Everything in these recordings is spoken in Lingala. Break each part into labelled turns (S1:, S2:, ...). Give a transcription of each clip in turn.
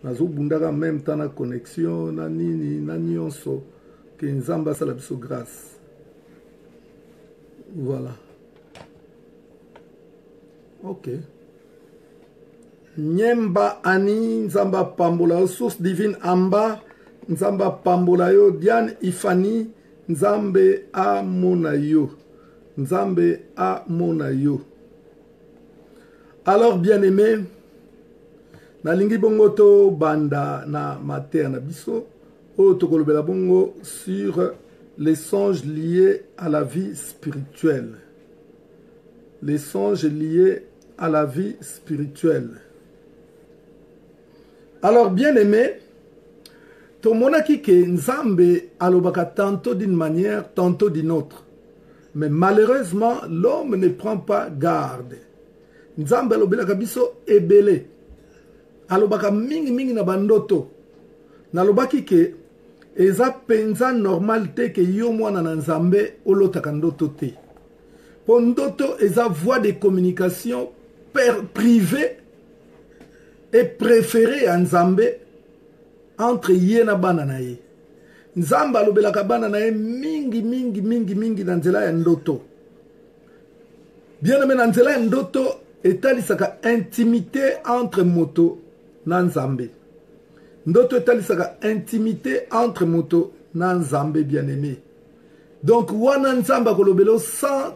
S1: nazo bundaka en même temps na connexion na nini na nyonso que nzamba sala biso grâce. Voilà. Ok. Nyemba ani nzamba pambola yo source divine amba nzamba pambola yo Diane Ifani nzambe amona yo. Nzambe amona yo. Alors bien-aimé, nalingi bongo to banda na mater na biso o tokolobela bongo sur les songes liés à la vie spirituelle. Les songes liés à la vie spirituelle. Alors bien-aimé, tomonaki ke nzambe alobaka tantôt d'une manière, tantôt d'une autre. Mais malheureusement, l'homme ne prend pas garde. Nzambe alobelaka biso ebele. Alobaka mingi mingi na bandoto. Nalobaki ke eza penza normal te ke yo mwana na nzambe olotaka ndoto te. Po ndoto eza voie de communication privée et préférée à nzambe entre ye na bana na ye. Nzambe alobelaka bana na ye mingi mingi mingi mingi na nzela ya ndoto. Bien aimé na nzela ya ndoto etalisaka intimité entre moto na nzambe. Ndoto etalisaka intimité entre moto na nzambe bien aimé. Donc wana nzambe akolobelo sans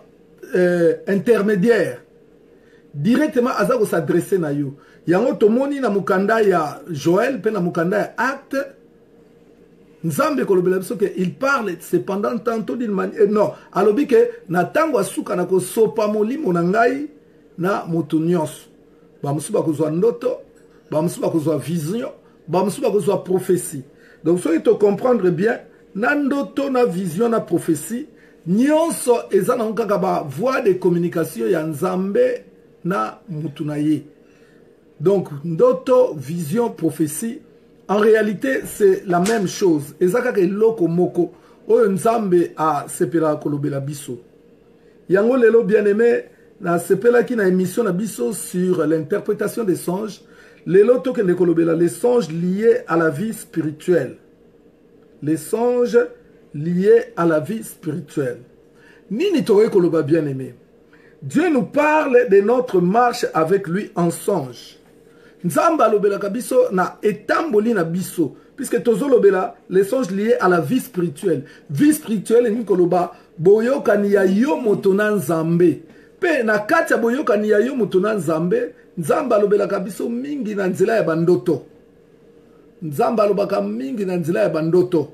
S1: intermédiaire. Directement azako s'adresser na yo. Yango tomoni na mukanda ya Joël pe na mukanda ya Acte. Nzambe kolobela biso ke il parle cependant tantôt d'une manière non alobi ke na tango asuka na ko sopa molimo na ngai na moto nyonso. Ba musuba kozwa ndoto, ba musuba kozwa vision, ba musuba kozwa prophétie. Donc soyez to comprendre bien na ndoto na vision na prophétie nyonso eza na kaka ba voie de communication ya nzambe na mutu na ye. Donc ndoto, vision, prophétie en réalité, c'est la même chose. Ezaka ke loko moko. Oyo nzambe a sepela kolobela biso. Yango lelo bien-aimé, na sepela ki na émission na biso sur l'interprétation des songes. Lelo toke ne kolobela les songes liés à la vie spirituelle. Les songes liés à la vie spirituelle. Nini toke koloba bien-aimé. Dieu nous parle de notre marche avec lui en songe. Nzamba lobela biso na etamboli na biso puisque tozo lobela les songes liés à la vie spirituelle. Vie spirituelle ni koloba boyokani ya yo moto na nzambe. Pe na kati ya boyokani ya yo moto na nzambe, nzamba lobela biso mingi na nzela ya bandoto. Nzamba lobaka mingi na nzela ya bandoto.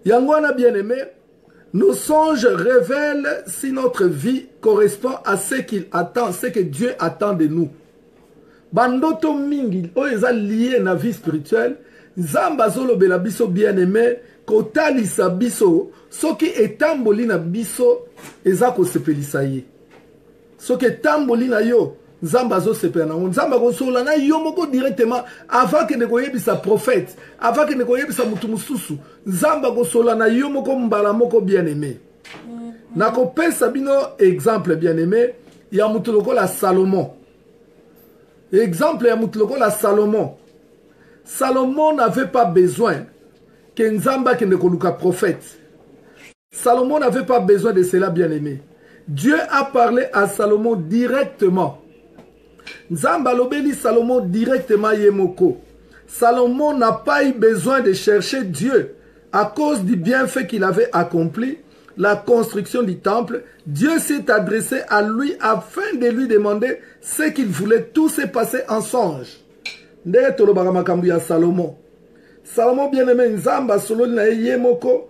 S1: Yango na bien-aimé, nos songes révèlent si notre vie correspond à ce qu'il attend, ce que Dieu attend de nous. Bandoto mingi oyo lié na vie spirituelle, nzamba zolobela biso bien-aimé kotalisa biso soki etamboli na biso eza kosepelisa ye. Soki etamboli na yo nzamba zosepela na nzamba kosola na yo moko directement avant que ne koyebisa prophète, avant que ne koyebisa mutu mususu, nzamba kosola na yo moko mbala moko bien-aimé. Nakopesa bino exemple bien-aimé ya mutu lokola Salomon. Exemple ya mutu lokola Salomon. Salomon n'avait pas besoin que Nzamba qui ne koluka prophète. Salomon n'avait pas besoin de cela, bien-aimé. Dieu a parlé à Salomon directement. Nzamba lobeli Salomon directement yemoko. Salomon n'a pas eu besoin de chercher Dieu à cause du bienfait qu'il avait accompli. La construction du temple, Dieu s'est adressé à lui afin de lui demander ce qu'il voulait. Tout s'est passé en songe. Ndenge tolobaka makambo ya Salomon. Salomon bien-aimé nzamba sololi na ye moko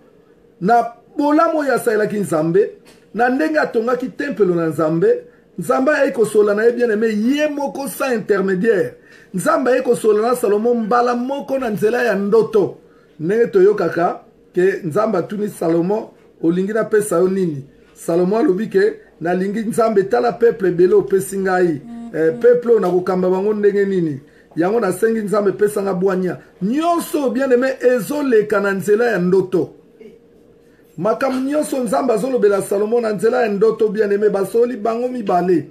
S1: na bolamo ya saelaki nzambe na ndenge atongaki tempelo na nzambe. Nzamba ya kosola na ye bien-aimé ye moko sans intermédiaire. Nzamba ya kosola na Salomon mbala moko na nzela ya ndoto. Ndenge toyokaka ke nzamba tuni Salomon olingi na pesa yo nini. Salomon alobi ke na lingi nzambe tala peuple ebele opesi ngai. Peuple na kokamba bango ndenge nini. Yango na sengi nzambe pesa nga bwanya. Nyonso bien-aimé ezoleka na nzela ya ndoto. Makam nyonso nzambe azolobela Salomon na nzela ya ndoto bien-aimé basoli bango mibale.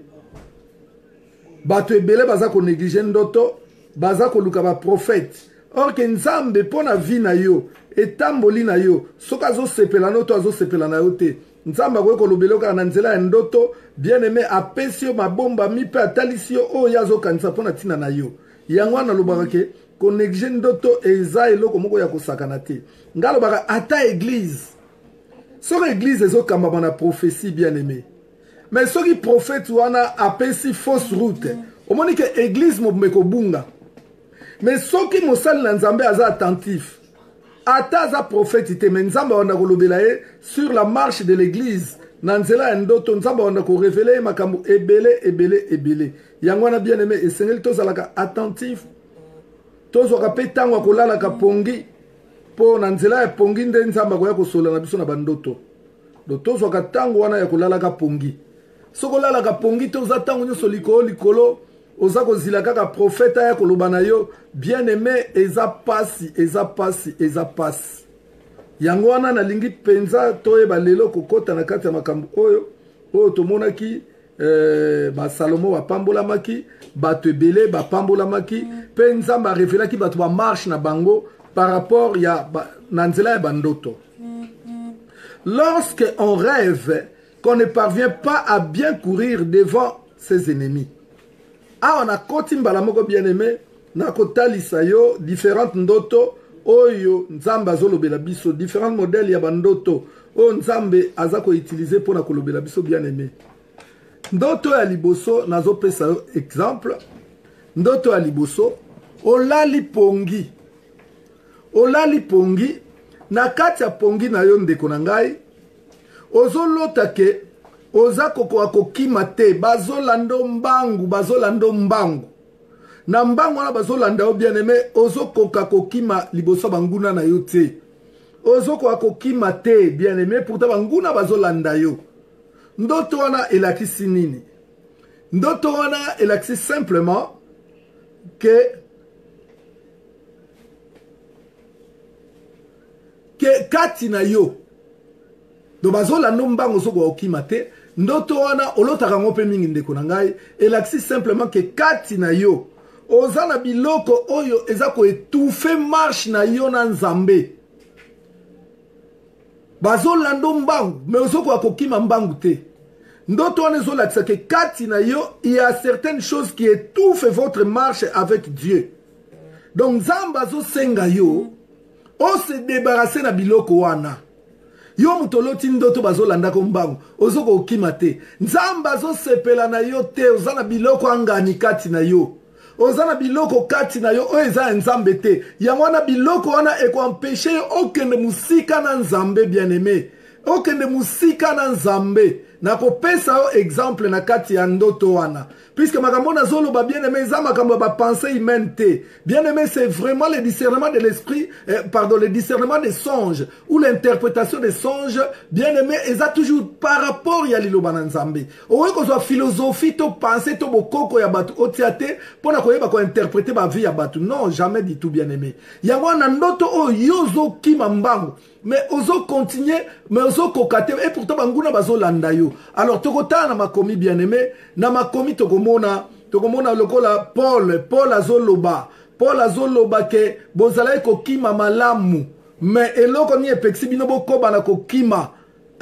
S1: Bato ebele baza ko néglige ndoto. baza koluka ba prophète. Or que nzambe pona vi na yo etamboli na yo soka zo sepela no to azo sepela na yo te. Nzamba kwe kolobelo ka na nzela ya ndoto bien-aimé apesi yo mabomba mi pe atalisi yo oyo azokanisa pona tina na yo. Yango wana lobaka ke konegije ndoto eza eloko moko ya kosakana te. Nga lobaka ata église. Soki église ezokamba na prophétie bien-aimé. Mais soki prophète wana apesi fausse route. Omoni ke église mobimeko bunga. Mais soki mosali na nzambe aza attentif. Ata aza prophète te mais nzambe wana kolobela ye sur la marche de l'église. Na nzela ya ndoto nzambe wana ko révéler makambo ebele. Yango wana bien-aimé esengeli tozalaka attentif. Tozwaka pe ntango akolalaka pongi. Po na nzela ya pongi nde nzambe akoya kosola na biso na bandoto. Do tozwaka ntango wana ya kolalaka pongi. Soko lalaka pongi toza ntango nyonso likolo oza kozila kaka prophète ya koloba na yo bien-aimé eza pasi. Yango wana nalingi penza toyeba lelo kokota na kati ya makambo oyo tomonaki ba Salomo bapambolamaki bato ebele bapambolamaki pe nzambe arevelaki bato ba marche na bango par rapport ya na nzela ya bandoto. Lorsque on rêve qu'on ne parvient pas à bien courir devant ses ennemis. Ah, on a koti mbala moko bien-aimé na kotalisa yo différentes ndoto oyo nzambe azolobela biso différents modèles ya bandoto oyo nzambe aza ko utiliser pour na kolobela biso bien-aimé. Ndoto ya liboso nazopesa yo exemple. Ndoto ya liboso olali pongi. Olali pongi na kati ya pongi na yo ndeko na ngai ozolota ke oza kokoa kokima te bazolando mbangu na mbangu wana bazolanda yo bien-aimé ozokoka kokima liboso banguna na yo te ozokoka kokima te bien-aimé pourtant banguna bazolanda yo. Ndoto wana elakisi nini? Ndoto wana elakisi simplement que kati na yo do bazolanda mbangu ozokoka kokima te. Ndoto wana olotaka ngo pe mingi ndeko na ngai elakisi simplement que kati na yo oza na biloko oyo eza ko étouffer marche na yo na nzambe. Bazolanda mbangu mais ozokoka kokima mbangu te. Ndoto wana ezolakisa que kati na yo il y a certaines choses qui étouffent votre marche avec Dieu. Donc nzambe azosenga yo o se débarrasser na biloko wana. Yo mutoloti ndoto bazolanda ko mbangu ozoko okima te. Nzamba azosepela na yo te ozana biloko angani kati na yo. Ozana biloko kati na yo oyo eza nzambe te. Yango wana biloko wana ekoempêche yo okende musika na nzambe bien-aimé. Okende musika na nzambe. Na kopesa yo exemple na kati ya ndoto wana. Puisque makambo nazoloba bien-aimé eza makambo ba pensée humaine te. Bien-aimé c'est vraiment le discernement de l'esprit, le discernement des songes ou l'interprétation des songes. Bien-aimé eza toujours par rapport ya liloba na nzambe. Owe kozwa philosophie to pensée to bokoko ya batu otiate pona koyeba ko interpréter ba vie ya batu. Non, jamais du tout bien-aimé. Yango na ndoto o yozo kima mbangu. Mais ozo continuer, mais ozo kokate et pourtant banguna bazolanda yo. Alors tokota na makomi bien-aimé, na makomi tokomona lokola Paul azoloba ke bozala kokima malamu, mais eloko ni epexi bino bokoba na kokima.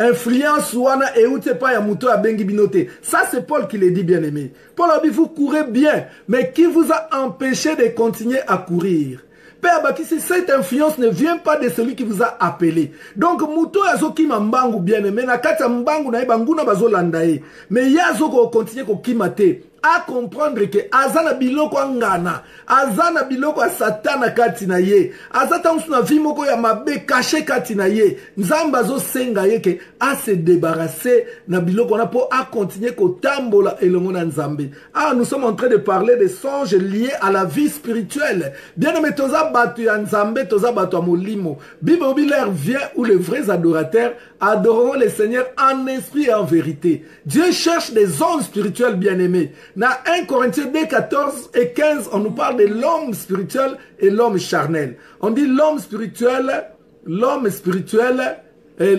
S1: Influence wana eute pa ya muto ya bengi binote. Ça c'est Paul qui le dit bien-aimé. Paul a dit vous courez bien, mais qui vous a empêché de continuer à courir? Père Baptiste, cette influence ne vient pas de celui qui vous a appelé. Donc, muto yazokima mbangu bien-aimé, na kati mbangu na ebanguna bazolandae. Mais yazoko continue ko kimate. À comprendre que azana biloko angana, azana biloko a satana kati na ye, azata usuna vimoko ya mabe caché kati na ye, nzamba zo senga ye ke a se débarrasser na biloko na po a continuer ko tambola elongo na nzambe. Ah, nous sommes en train de parler des songes liés à la vie spirituelle. Bien aimé toza batu ya nzambe, toza batu ya molimo. Bible l'heure vient où les vrais adorateurs adoreront le Seigneur en esprit et en vérité. Dieu cherche des hommes spirituels bien-aimés. Dans 1 Corinthiens 2, 14 et 15, on nous parle de l'homme spirituel et l'homme charnel. On dit l'homme spirituel,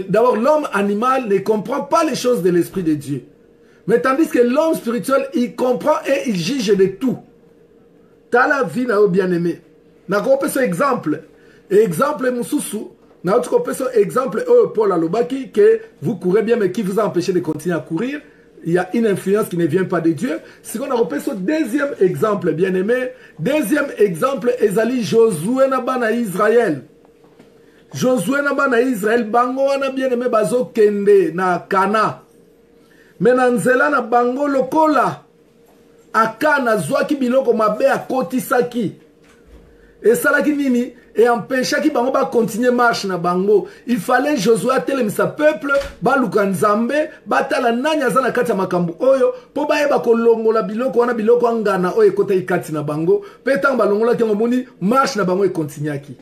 S1: d'abord l'homme animal ne comprend pas les choses de l'esprit de Dieu. Mais tandis que l'homme spirituel, il comprend et il juge de tout. tala vie na yo bien-aimé. Nakopé ce exemple. Exemple mususu. Nakopé ce exemple Paul alobaki que vous courez bien mais qui vous a empêché de continuer à courir. Il y a une influence qui ne vient pas de Dieu. Si on a repéré ce deuxième exemple, bien-aimé, deuxième exemple, Ezali Josué Nabana Israël. Josué Nabana Israël, bango wana bien-aimé bazo kende na Kana. Mais na nzela na bango lokola. Akana zwaki biloko mabe akotisaki. Et salaki nini? Et empêchaki bango ba continuer marche na bango. Il fallait Josué atelemisa peuple ba lukanzambe batala nanya zana kati ya makambu oyo po ba yeba kolongola biloko wana biloko angana oyo ekota ikati na bango pe tang balongola kengo moni marche na bango e continuaki.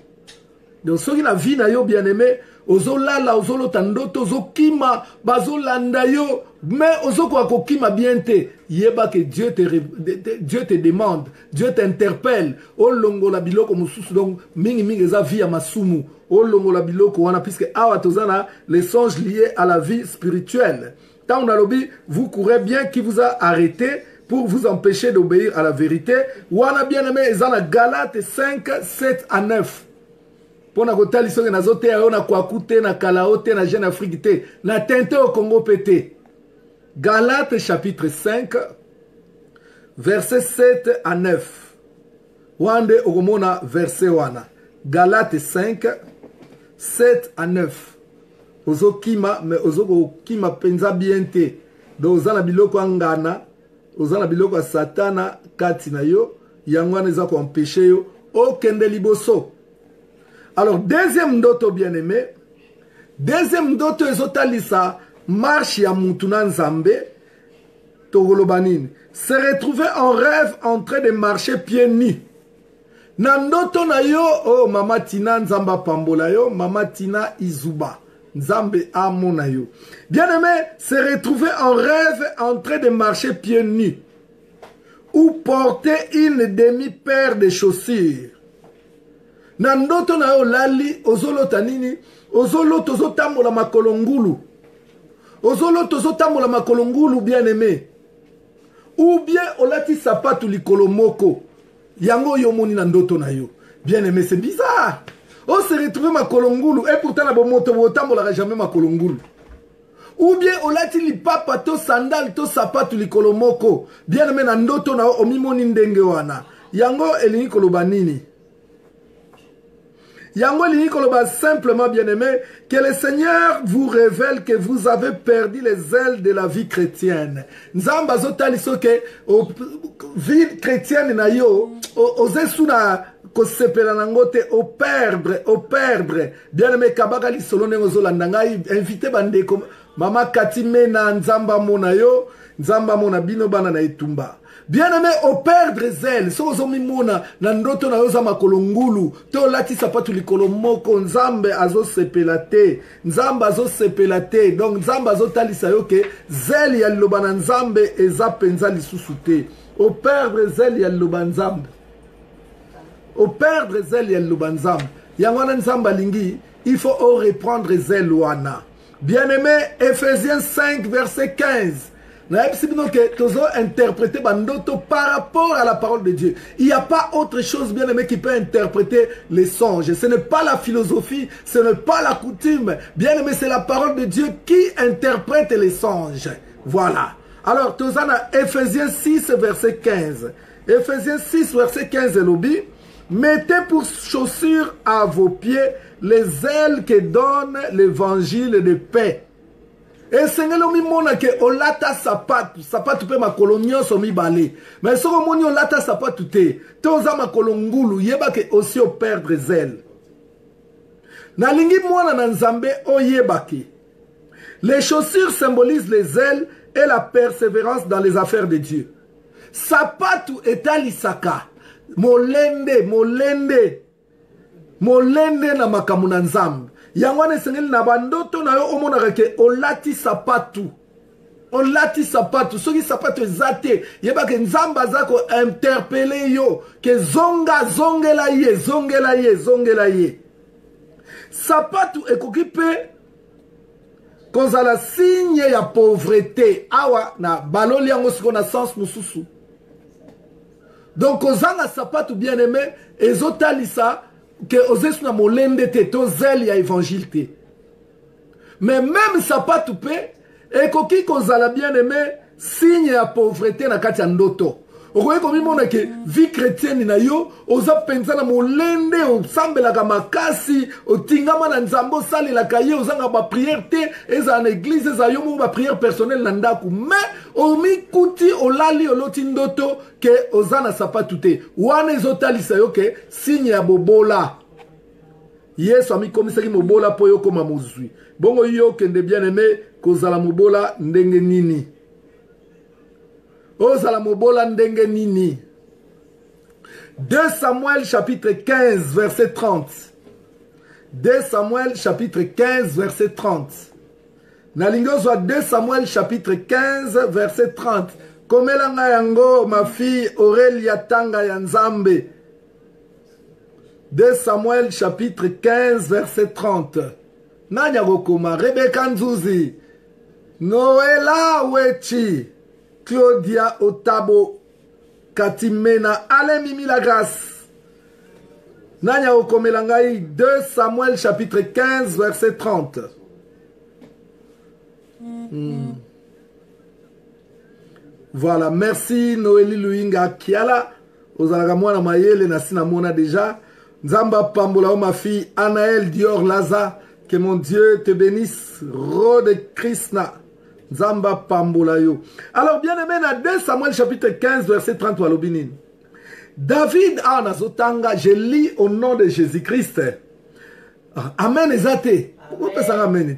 S1: Donc soki na vie na yo bien-aimé ozolala ozolota ndoto ozokima bazolanda yo mais ozokoka kokima bien te yeba que Dieu te demande, Dieu t'interpelle olongola biloko mususu donc mingi eza vie ya masumu olongola biloko wana puisque awa tozana les songes liés à la vie spirituelle. Tant on a lobby vous courez bien qui vous a arrêté pour vous empêcher d'obéir à la vérité. Wana bien-aimé ezana Galates 5 7 à 9. Pona kotali soki nazote ayo na kwaku te na kalao te na Jeune Afrique te na tente au Congo pété. Galates chapitre 5 verset 7 à 9. Wande okomona verset wana. Galates 5 7 à 9. Ozo kima mais ozo kima penza bien te. Do ozana biloko angana, ozana biloko satana kati na yo, yangwana eza ko empêcher yo okende liboso. Alors, deuxième ndoto bien-aimé, deuxième ndoto ezotalisa marche ya mutuna nzambe togolobanini se retrouver en rêve en train de marcher pieds nus. Na ndoto na yo, oh mama Tina nzamba pambola yo, mama Tina Izuba, nzambe amona yo. Bien-aimé, se retrouver en rêve en train de marcher pieds nus ou porter une demi-paire de chaussures. Na ndoto na yo lali ozolota nini ozoloto ozotambola makolongulu ozoloto ozotambola makolongulu bien-aimé ou bien olati sapatu likolo moko yango yo moni na ndoto na yo bien-aimé c'est bizarre on se retrouve makolongulu et pourtant na bomoto botambola jamais makolongulu ou bien olati lipapa to sandal to sapatu likolo moko bien-aimé na ndoto na yo omimoni ndenge wana yango elingi koloba nini. Yango Linikoloba simplement bien-aimé, que le Seigneur vous révèle que vous avez perdu les ailes de la vie chrétienne. Nzamba zotali soke vie chrétienne na yo, ozesu na kosepela nangote au perdre. Bien-aimé kabaka li solone ozolanda ngai invité bandeko mama Katime na nzamba mona yo, nzamba mona bino bana na etumba. Bien-aimé, au perdre zèle, so ozomi mona na ndoto na yoza makolongulu, to lati sapatu likolo moko nzambe azo sepelate, nzambe azo sepelate, donc nzambe azo talisa yo ke zèle ya liloba na nzambe eza penza lisusu te. Au perdre zèle ya liloba nzambe. Au perdre zèle ya liloba nzambe. Yangwana nzambe alingi, il faut reprendre zèle wana. Bien-aimé, Ephésiens 5 verset 15. Interpréter bandoto par rapport à la parole de Dieu. Il n'y a pas autre chose bien aimé qui peut interpréter les songes. Ce n'est pas la philosophie, ce n'est pas la coutume. Bien aimé, c'est la parole de Dieu qui interprète les songes. Voilà. Alors, Tozana, Ephésiens 6 verset 15. Ephésiens 6 verset 15 lobby. Mettez pour chaussures à vos pieds les ailes que donne l'évangile de paix. Et sengelo mi mona ke olata sapatu pe makolo nyonso mibale. Mais soko moni olata sapatu te oza makolo ngulu yeba ke aussi o perdre zèle. Na lingi mwana na nzambe oyeba ke les chaussures symbolisent les ailes et la persévérance dans les affaires de Dieu. Sapatu etalisaka molende na makamu na nzambe. Yangwane sengeli na bandoto na yo omonaka ke olati sapatu. Olati sapatu. Soki sapatu ezate. Yeba ke nzamba zako interpele yo. Ke zongela ye. Sapatu ekokipe kozala signe ya pauvreté. Awa na baloli yango siko na sens mususu. Donc ozanga sapatu bien aimé ezotalisa que ozesu na molende te to zeli ya évangile te. Mais même sapatu pe ekoki kozala bien aimé signe ya pauvreté na kati ya ndoto. Okoye komimona ke vie chrétienne na yo oza penza na molende osambelaka makasi otingama na nzambe osalelaka ye ozanga ba prière te eza na église eza yo mo ba prière personnelle na ndaku mais omikuti olali oloti ndoto ke oza na sapatu te wana ezotalisa yo ke signe ya bobola Yesu amikomisaki mobola po yo koma mozwi bongo yo kende bien aimé kozala mobola ndenge nini Ozala mobola ndenge nini. 2 Samuel chapitre 15 verset 30. 2 Samuel chapitre 15 verset 30. Nalingozwa 2 Samuel chapitre 15 verset 30. Komelanga yango ma fille Aurélia Tanga ya Nzambe. 2 Samuel chapitre 15 verset 30. Nanya gokoma Rebecca Nzuzi. Noela Wechi. Claudia Otabo Katimena Ale Mimi la grâce. Nanya Okomelangai 2 Samuel chapitre 15 verset 30. Voilà, merci Noélie Luinga Kiala. Ozalaga mwana mayele na sina mona déjà. Nzamba Pambola ma fille Anaël Dior Laza. Que mon Dieu te bénisse. Rode Krishna. Zamba Pambolayo. Alors, bien aimé, dans 2 Samuel chapitre 15, verset 30, Walobinin. David a nazotanga, je lis au nom de Jésus-Christ. Amen, ezate. Pourquoi ça amen?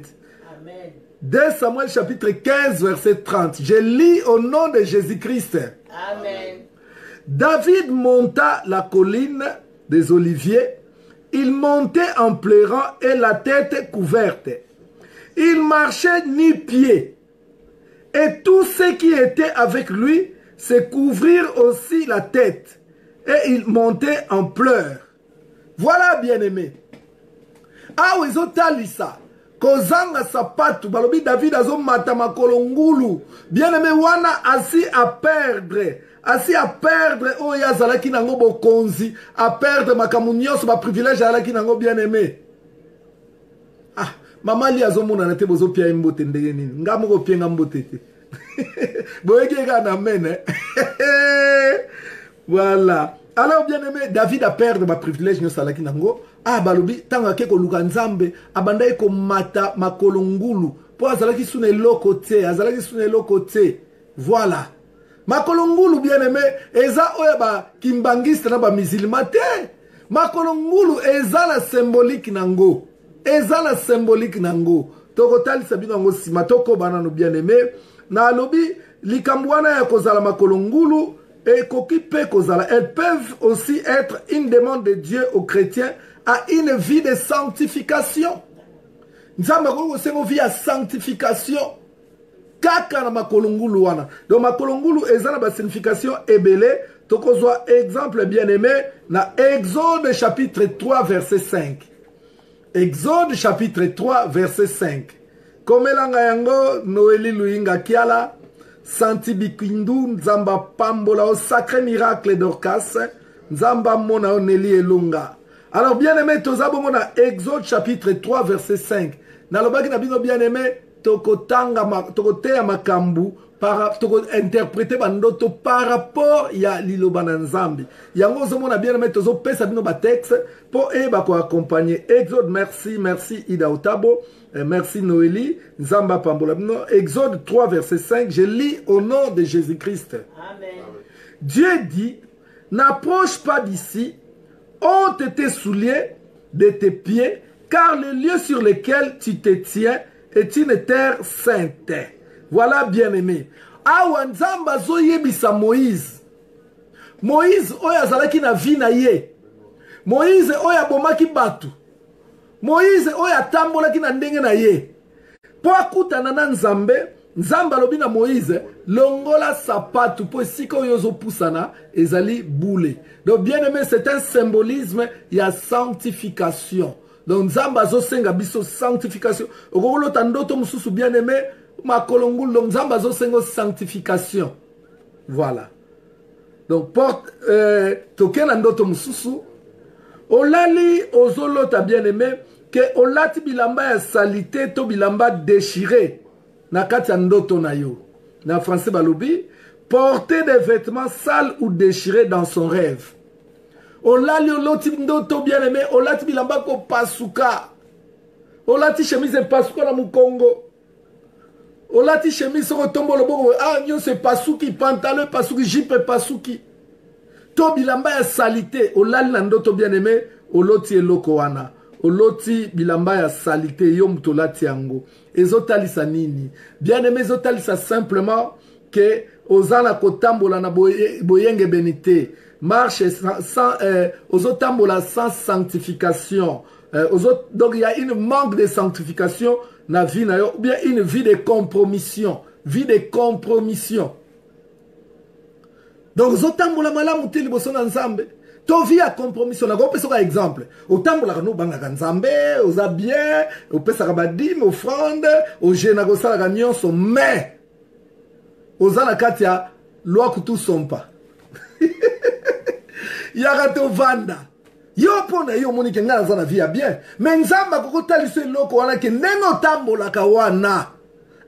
S1: 2 Samuel chapitre 15, verset 30. Je lis au nom de Jésus-Christ.
S2: Amen.
S1: David monta la colline des Oliviers. Il montait en pleurant et la tête couverte. Il marchait nu-pied. Et tous ceux qui étaient avec lui se couvrirent aussi la tête. Et ils montaient en pleurs. Voilà, bien-aimé. Ah oui, zotalisa. Kozanga sapatu. Balobi David azo matama kolongulu. Bien-aimé, wana assis à perdre. Assis à perdre. Oh, yazalaki nango bokonzi. À perdre makamunios, ma privilège alaki nango bien-aimé. Ah. Maman li azomona na te bozo pia mbote ndenge nini ngamo ko pia mbote te boyeke ka na mene voilà. Alors bien aimé David a perdu ma privilège no salaki nango ah balobi tanga ke ko luka nzambe abanda ko mata makolongulu po azalaki sune lokote azalaki sune lokote voilà makolongulu bien aimé eza oya ba kimbangiste na ba musulman te makolongulu eza la symbolique nango eza la symbolique nango tokotali sabino ngo sima toko banano bien aimé na lobi likambwana ya kozala makolongulu et kokipe kozala elles peuvent aussi être une demande de Dieu aux chrétiens à une vie de sanctification. Nzamba ko sengo vie à sanctification kaka na makolongulu wana donc makolongulu eza na ba signification ebele tokozwa exemple bien aimé na Exode chapitre 3 verset 5. Exode chapitre 3 verset 5. Komelanga yango Noélie Luinga Kiala Santi Bikindu Nzamba Pambola au sacré miracle d'Orcas Nzamba Mona Oneli Elunga. Alors bien aimé tozabo mona Exode chapitre 3 verset 5. Nalobaki na bino bien aimé tokotanga tokoteya makambu toko interpréter bandoto par rapport ya liloba na Nzambi. Yango zomona bien aimé tozo pesa bino ba texte pour eba ko accompagner Exode merci Ida Otabo merci Noélie Nzamba Pambola. Exode 3 verset 5, je lis au nom de Jésus-Christ.
S2: Amen.
S1: Dieu dit, n'approche pas d'ici, ôte tes souliers de tes pieds, car le lieu sur lequel tu te tiens est une terre sainte. Voilà bien aimé. Awa Nzamba zo yebisa Moïse. Moïse oya azalaki na vie na ye. Moïse oya bomaki batu. Moïse oya tambolaki na ndenge na ye. Po akutana na Nzambe, Nzamba lobi na Moïse, longola sapatu po sika oyo zo pusana ezali boule. Donc bien aimé, c'est un symbolisme ya sanctification. Donc Nzamba zo senga biso sanctification. Okolo tandoto mususu bien aimé, makolongulu Nzamba zo sengo sanctification. Voilà. Donc, porte, token andoto mususu. Olali ozolota bien aimé, que olati bilamba ya salité, to bilamba déchiré. Na kati andoto na yo. Na français balobi, porter des vêtements sales ou déchirés dans son rêve. Olali oloti ndoto bien aimé, olati bilamba ko pasuka. Olati chemise pasuka na mukongo. Olati chemise soko tombo loboko. Ah, nyo se pasuki, pantalon pasuki, jipe pasuki. To bilamba ya salité. Olali na ndoto bien aimé, oloti eloko wana. Oloti bilamba ya salité, yo mutolati yango. Ezotalisa nini? Bien aimé, ezotalisa simplement que ozala kotambola na boyenge benite. Marche sans, ozotambola sans sanctification. Donc il y a une manque de sanctification na vie na yo, ou bien une vie de compromission. Vie de compromission. Donc ozotambola malamu te liboso na Nzambe. To vie à compromission. Na gopesa ka exemple. Otambola no banga Nzambe, oza bien, opesa ka badim, offrande, ojena ko sala ka nyonso, mais oza na kati ya loi kutu sompa. Yaka to vanda. Yo pona yo moni ke ngana za na vie bien. Mais Nzamba kokotaliso eloko wana ke ndenge otambola ka wana.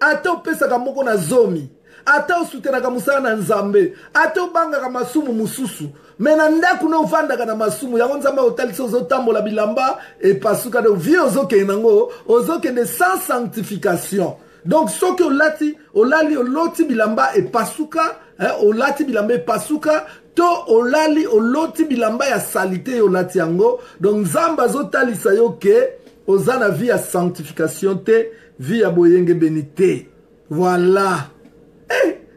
S1: Ata opesa ka moko na zomi. Ata osutena ka musala na Nzambe. Ata obanga ka masumu mususu. Mais na ndaku no vanda ka na masumu. Yango Nzamba otaliso ozotambola bilamba e pasuka de vie ozoke nango. Ozoke de sans sanctification. Donc ce que olali oloti bilamba e pasuka, olati bilamba e pasuka, to olali oloti bilamba ya salité olati yango. Donc Nzamba zotalisa yo ke ozana vie ya sanctification te, vie ya boyenge benite. Voilà.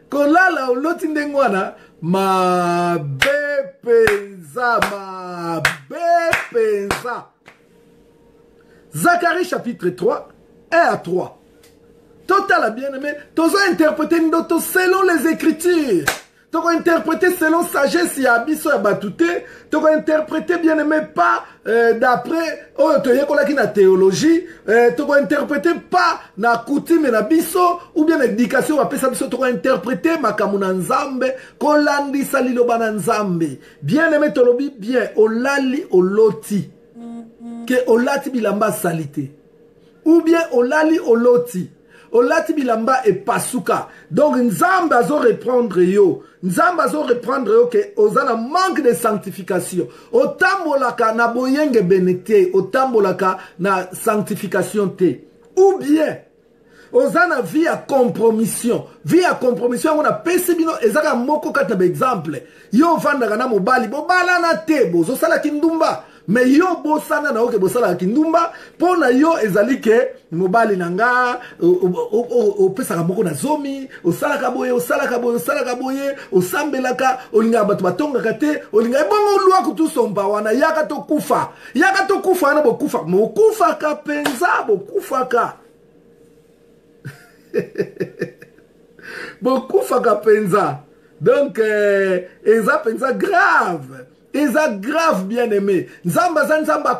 S1: Kolala oloti ndengwana ma bepenza. Zacharie chapitre 3, 1 à 3. Total bien aimé, tozo interpréter ndoto selon les écritures. Toko interpréter selon sagesse ya biso ya batute. Toko interpréter bien aimé pas d'après toyekolaki na théologie. Toko interpréter pas na coutume na biso ou bien éducation wa pesa biso. Toko interpréter makambo na Nzambe kolandisa liloba na Nzambe. Bien aimé tolobi bien olali oloti ke olati bilamba salité ou bien olali oloti olati bilamba e pasuka. Donc Nzamba azo reprendre yo. Nzamba azo reprendre yo ke ozana manque de sanctification. Otambolaka na boyenge benete, otambolaka na sanctification te. Ou bien ozana vie à compromission. Vie à compromission on a pesi bino ezaka moko kata ba exemple. Yo vandaka na mobali, bobala na te, bozo sala kindumba. Mais yo bosana na oke bosala kindumba pona yo ezali ke mobali nanga opesa moko na zomi osala boye osambelaka olinga batu batonga kate olinga bongo lwa kutu somba wana yaka to kufa na bokufa mokufa ka penza bokufa ka bokufa ka penza. Donc eza penza grave. Eza grave bien aimé. Nzamba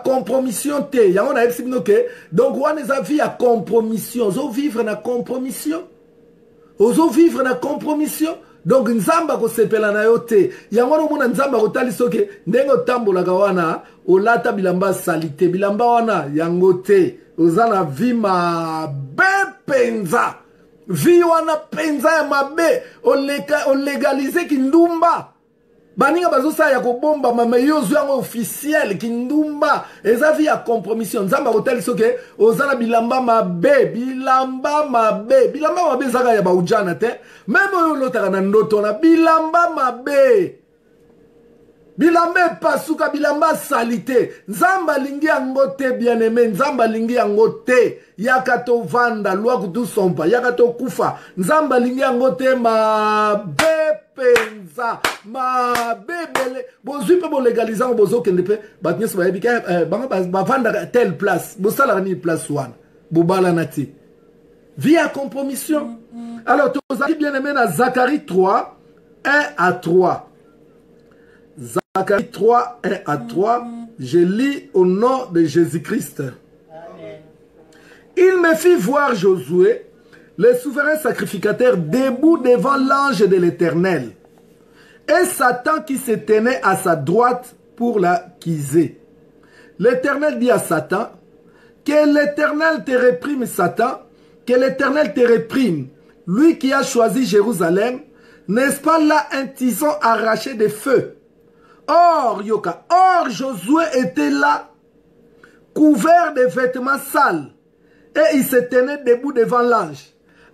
S1: compromission te. Yango na exibino ke. Donc wana eza vie à compromission. Ozo vivre na compromission. Donc Nzamba ko sepela na yo te. Yango no mona Nzamba ko taliso ke ndengo tambola ka wana olata bilamba salité. Bilamba wana yango te. Ozana vie ma bepenza. Vie wana penza ya mabe. O légaliser kindumba. Baninga bazosa ya kobomba mama yozo yango officiel kindumba eza vie ya compromission. Nzamba hotel soke ozala bilamba mabe zaka ya baujana te même oyo lotaka na ndoto na bilamba mabe bilamba pasuka bilamba salite. Nzamba lingi yango te bien aimé. Nzamba lingi yango te yaka to vanda lwa kutu sompa yaka to kufa. Nzamba lingi yango te mabe penza mabebele bozwi pe bo légalisant bozo kende pe batnyes ba yebika ba vanda telle place bosala ni place wana bobala nati vie à compromission. Alors tozali bien aimé na Zacharie 3 1 à 3. Zacharie 3 1 à 3. Je lis au nom de Jésus-Christ. Il me fit voir Josué, le souverain sacrificateur, debout devant l'ange de l'Éternel. et Satan qui se tenait à sa droite pour l'accuser. L'Éternel dit à Satan, que l'Éternel te réprime, Satan, que l'Éternel te réprime, lui qui a choisi Jérusalem, n'est-ce pas là un tison arraché de feu? Or, Yoka, or Josué était là, couvert de vêtements sales, et il se tenait debout devant l'ange.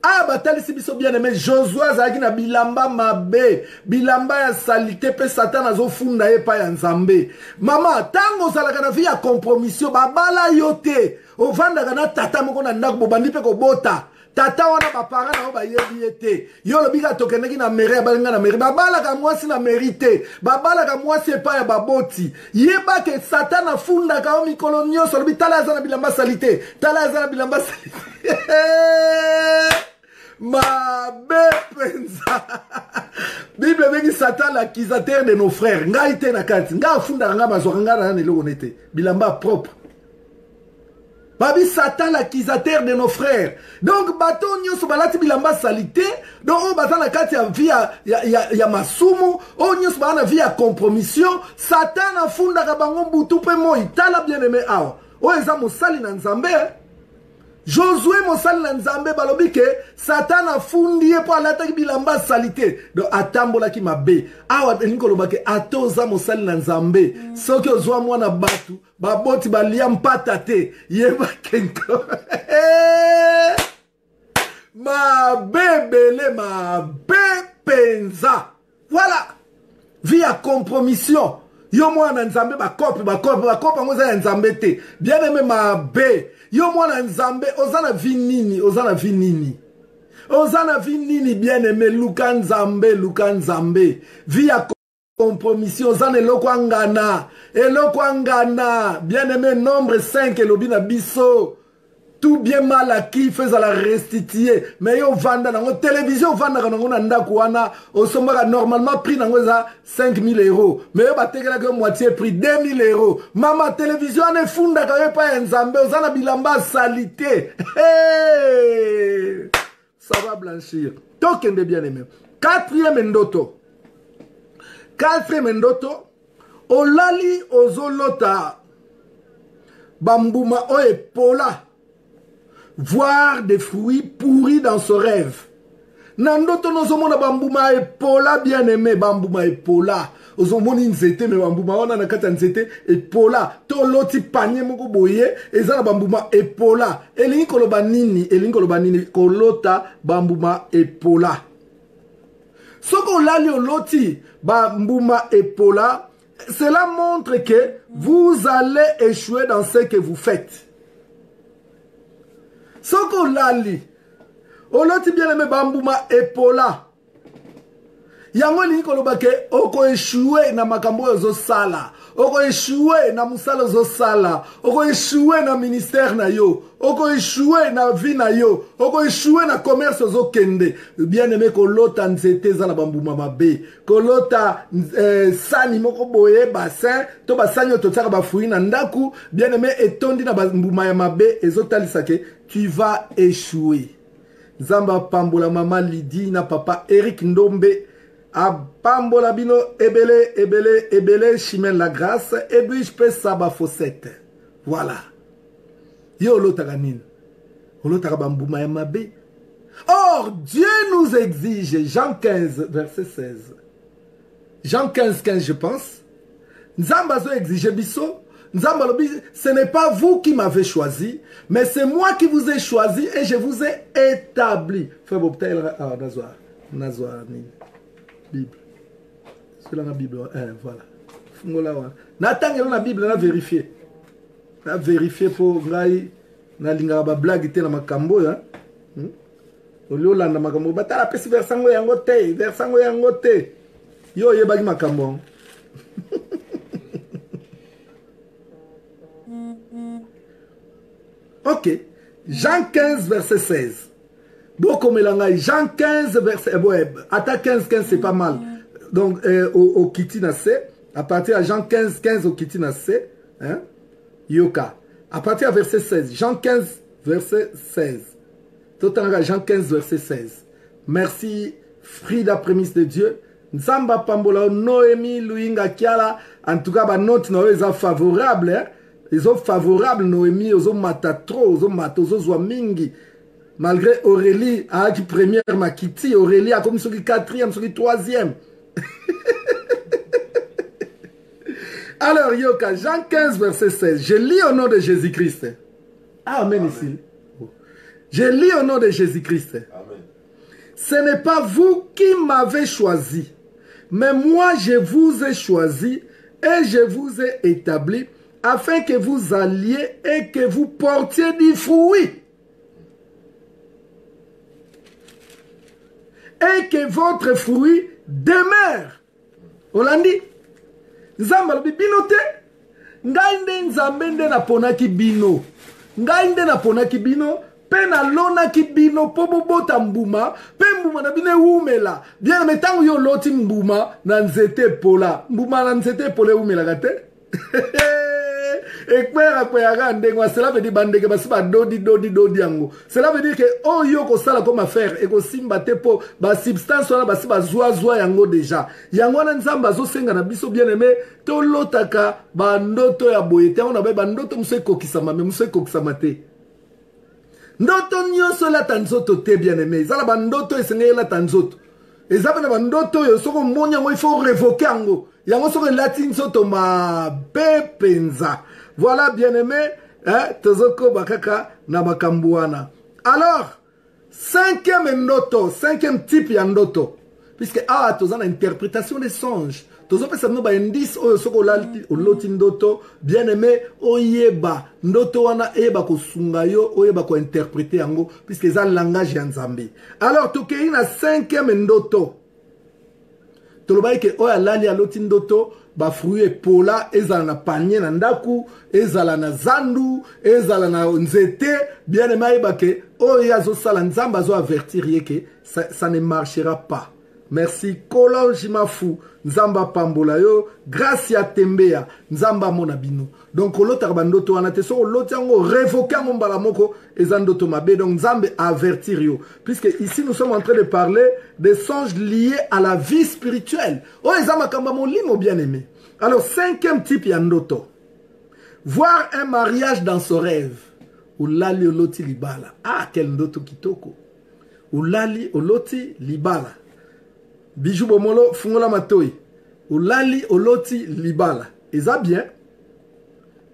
S1: Ah, batali si biso bien aimé, Josué azaki na bilamba mabe, bilamba ya salite pe Satan azofunda ye pa ya nzambe. Mama, tango ozalaka na vie ya compromission, babala yo te. Ovandaka na tata moko na ndako bobandi pe kobota. Tata wana bapara na ba yebi ete. Yo lobika tokeneki na mairie balinga na mairie. Babalaka mwasi na mérité. Babalaka mwasi epa ya baboti. Yeba ke Satan afundaka o mikolo nyonso lobi tala aza na bilamba salite. Tala aza na bilamba salite. Mabe penza. Bible bengi Satan l'accusateur de nos frères. Nga ite na kati. Nga afunda nga mazwaka nga na nelo onete. Bilamba propre. Babi Satan l'accusateur de nos frères. Donc bato nyonso balati bilamba salité. Donc on baza na kati ya via ya masumu. On nyonso bana via compromission. Satan afunda ka bango butu pe moi. Tala bien aimé awa. O eza mosali na nzambe. Josué mosali na nzambe balobi ke Satan afundi ye po alata bilamba salité. Donc atambola ki mabe. Awa elingo lobake atoza mosali na nzambe. Soki ozwa mwana batu baboti balia mpata te yeba kenko. Mabe bele mabe penza. Voilà. Via compromission. Yo mwana nzambe bakopi ngoza ya nzambe te. Bien aimé mabe. Yo mwana nzambe ozana vinini, ozana vinini. Ozana vinini bien aimé luka nzambe. Via compromission ozana eloko angana. Bien aimé nombre 5 elobi na biso. Tout bien mal acquis faisant la restituer. Mais yo vanda nango télévision vanda nango na ndako wana osomaka normalement prix nango za 5000 €. Mais yo batekela que moitié prix 2000 €. Mama télévision ane funda ka yo pa ya nzambe ozana bilamba salité. Hey! Ça va blanchir. Tokende bien aimé. Quatrième ndoto. Olali ozolota bambuma o epola. Voir des fruits pourris dans ce rêve. Nandoto nozomona bambuma epola bien aimé bambuma epola. Ozomoni nzete me bambuma wana na kata nzete epola. To loti panye moko boye eza na bambuma epola. Elingi koloba nini kolota bambuma epola. Soko lali oloti bambuma epola, cela montre que vous allez échouer dans ce que vous faites. Soko lali oloti bien aimé bambuma epola. Yango lingi koloba ke oko échoué na makambo ozo sala. Oko échoué na musala ozo sala. Oko échoué na ministère na yo. Oko échoué na vie na yo. Oko échoué na commerce ozo kende. Bien aimé kolota nzete za na bambuma mabe. Kolota sani moko boye bassin. To basani yo totsaka bafuyi na ndaku. Bien aimé etondi na bambuma ya mabe ezo talisa ke tu vas échouer. Zamba pambola mama Lydie na papa Eric Ndombe. A pambola bino ebele chimène la grâce. Et puis je peux saba fossette. Voilà. Yo lotaka nini. Olotaka bambuma ya mabe. Or Dieu nous exige. Jean 15 verset 16. Jean 15 je pense. Nzamba zo exige biso. Nzamba lobi, ce n'est pas vous qui m'avez choisi, mais c'est moi qui vous ai choisi et je vous ai établi. Frère Bobtail, Nazwa, Bible. C'est la Bible, voilà. Fungola. Natang la Bible, on a vérifié. On a vérifié pour ngai na linga ba blague te na makambo ya. Olio landa makambo batala pesi versango yango te. Yo yebagi makambo. Ok, Jean 15 verset 16. Beaucoup mélange. Jean 15 verset... Attends 15 c'est pas mal. Donc au Kitinase, à partir de Jean 15 au Kitinase, hein, Yoka. À partir de verset 16. Jean 15 verset 16. Tout en Jean 15 verset 16. Merci Frida prémisse de Dieu. Nzamba pambola Noémie Louinga Kiala. En tout cas, ba note na eza favorable. Hein? Ils sont favorables Noémie, ils ont mata trop, ils ont mata, ils ont mingi. Malgré Aurélie, a qui première Makiti, Aurélie a comme celui quatrième, celui troisième. Alors, Yoka, Jean 15, verset 16. Je lis au nom de Jésus-Christ. Amen ici. Je lis au nom de Jésus-Christ.
S2: Amen.
S1: Ce n'est pas vous qui m'avez choisi, mais moi je vous ai choisi et je vous ai établi afin que vous alliez et que vous portiez du fruit. Et que votre fruit demeure. On l'a dit. Nzamba bino te. Ngai nde nzambe nde na ponaki bino. Ngai nde na ponaki bino. Pe na lona ki bino po bobota mbuma. Pe mbuma na bine umela. Bien metangu yo loti mbuma na nzete pola. Mbuma na nzete pola umela gate. Cela veut dire bandege basiba dodi yango. Cela veut dire que oh yo ko sala comme affaire et ko simba te po ba substance wana basiba zwa yango déjà. Yango na nzamba zo senga na biso bien aimé to lotaka bandoto ya boyete on ba bandoto mse kokisama me mse kokisama te. Ndoto nyonso la tanzoto te bien aimé. Zala bandoto esenge la tanzoto. Ezaba na bandoto yo soko monya ngo il faut révoquer yango. Yango soko latin soto ma bepenza. Voilà, bien-aimé, hein, Tozoko Bakaka Namakambuana. Alors, cinquième type yandoto. Puisque, Tozan a interprétation des songes. Tozoko ça nous ba indice, Soko Lotindoto, bien-aimé, Oyeba, Ndoto wana eba ko sungayo, Oyeba ko interpréter yango, puisque ça langage yanzambi. Alors, Tokei na cinquième ndoto. Tolobaye ke oya lali alotindoto. Ba fruit pola ezala na panier na ndaku ezala na zandu ezala na nzete bien aimé bake o yazo sala nzamba zo avertir yeke ça ne marchera pas. Merci Kolo Jimafu nzamba pambola yo grâce ya tembea nzamba mona bino. Donc l'autre bandoto wana te so l'autre yango révoquer mon mbala moko ezandoto mabe donc nzambe avertir yo puisque ici nous sommes en train de parler des songes liés à la vie spirituelle. Oh ezama kamba molimo bien aimé. Alors cinquième type yandoto. Voir un mariage dans son rêve. Ulali oloti libala. Ah quel ndoto kitoko. Ulali oloti libala. Bijou bomolo fungola matoi. Ulali oloti libala. Et ça bien.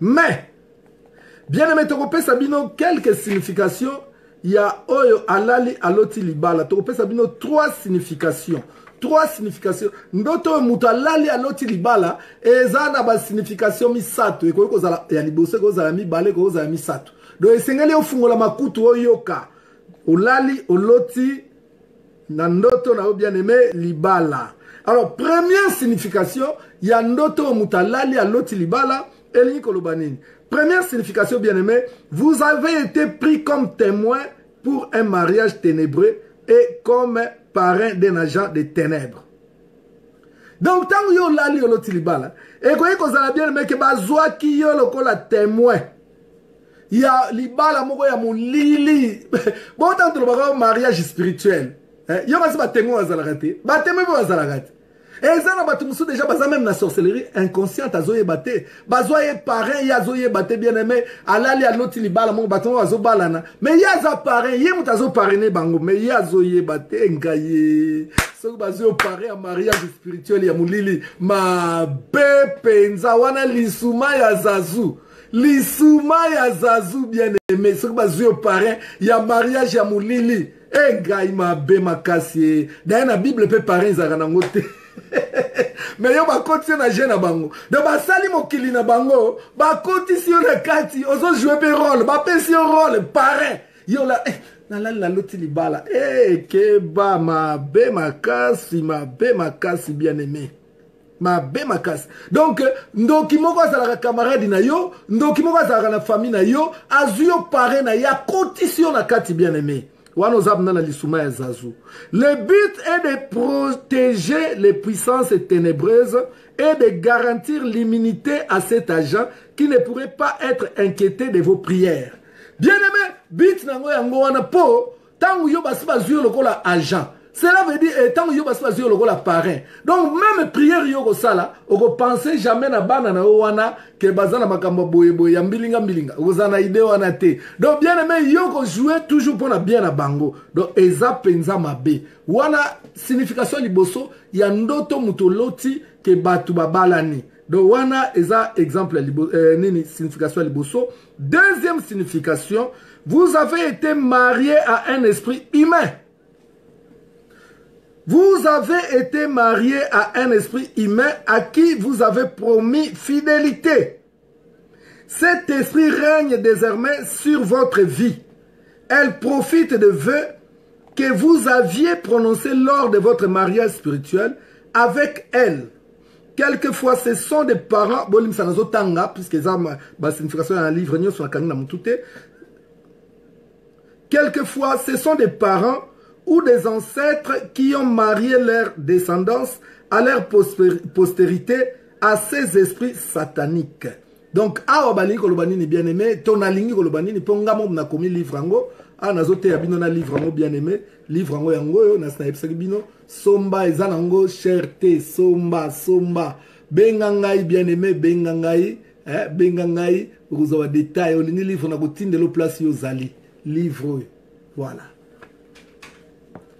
S1: Mais, bien aimé Tokope Sabino, quelques significations. Il y a Oyo alali aloti libala. Tokope Sabino, trois significations. Trois significations. Ndoto mutalali aloti libala. Et ça na ba signification misato. Et ko zala ya libose ko zala mi bale ko zala misato. Donc esengeli ofungola makutu oyoka. Ulali oloti na ndoto na bien aimé libala. Alors première signification, il y a ndoto mutalali aloti libala. Première signification, bien-aimé, vous avez été pris comme témoin pour un mariage ténébreux et comme parrain d'un agent des ténèbres. Donc, tant que vous avez le tilibala, et que vous avez bien-aimé que vous avez le témoin, il y a libala, il y a mon lili. Bon, tant que vous avez un mariage spirituel, il y a un témoin qui a été et ça na batumusu déjà baza même na sorcellerie inconsciente azoye baté bazoye parrain yazoye baté bien aimé alali aloti libala mo baton azo balana mais yaza parrain ye mutazo parrainer bango mais yazoye baté ngaye so bazo parrain à mariage spirituel ya mulili ma bepenza wana lisuma ya zazu bien aimé so bazo parrain ya mariage ya mulili ngaye ma be makasi dans la Bible peut parrain za na ngote. Mais yo bakoti na jeune bango de basali mokili na bango bakoti si na kati ozo jouer pe rôle ba pesi rôle parrain yo la na la loti libala ke ba ma be makasi bien aimé ma be makasi donc ndoki moko azala camarade na yo ndoki moko azala na famille na yo azuyo parrain na ya koti si na kati bien aimé. Le but est de protéger les puissances ténébreuses et de garantir l'immunité à cet agent qui ne pourrait pas être inquiété de vos prières. Bien aimé, but nango yango wana po tangu yo basi bazuyo lokola agent. Cela veut dire, tant que vous avez la parrain. Donc, même prière, vous ne pensez jamais à banana que bazana makamba boye boye mbilinga mbilinga. Vous en avez idée wana te. Donc, bien aimé, vous jouez toujours pour la bien à bango. Donc, eza penza mabe. Wana signification liboso, ya ndoto mutoloti ke batu babalani. Donc, wana eza exemple nini signification liboso. Deuxième signification, vous avez été marié à un esprit humain. Vous avez été marié à un esprit humain à qui vous avez promis fidélité. Cet esprit règne désormais sur votre vie. Elle profite de vœux que vous aviez prononcés lors de votre mariage spirituel avec elle. Quelquefois, ce sont des parents, puisque ça signification dans le livre, quelquefois, ce sont des parents ou des ancêtres qui ont marié leur descendance à leur postérité à ces esprits sataniques. Donc, awa balingi kolobani bien aimé, ton alingi kolobani ni ponga mo na komi livre ango, a nazote ya bino na livre ango bien aimé, livre ango yango na snipe bino, somba ezanango cherté, somba, bengangai bien aimé, bengangai, vous avez détail, olingi livre na kotinde lo place yo zali, livre, voilà.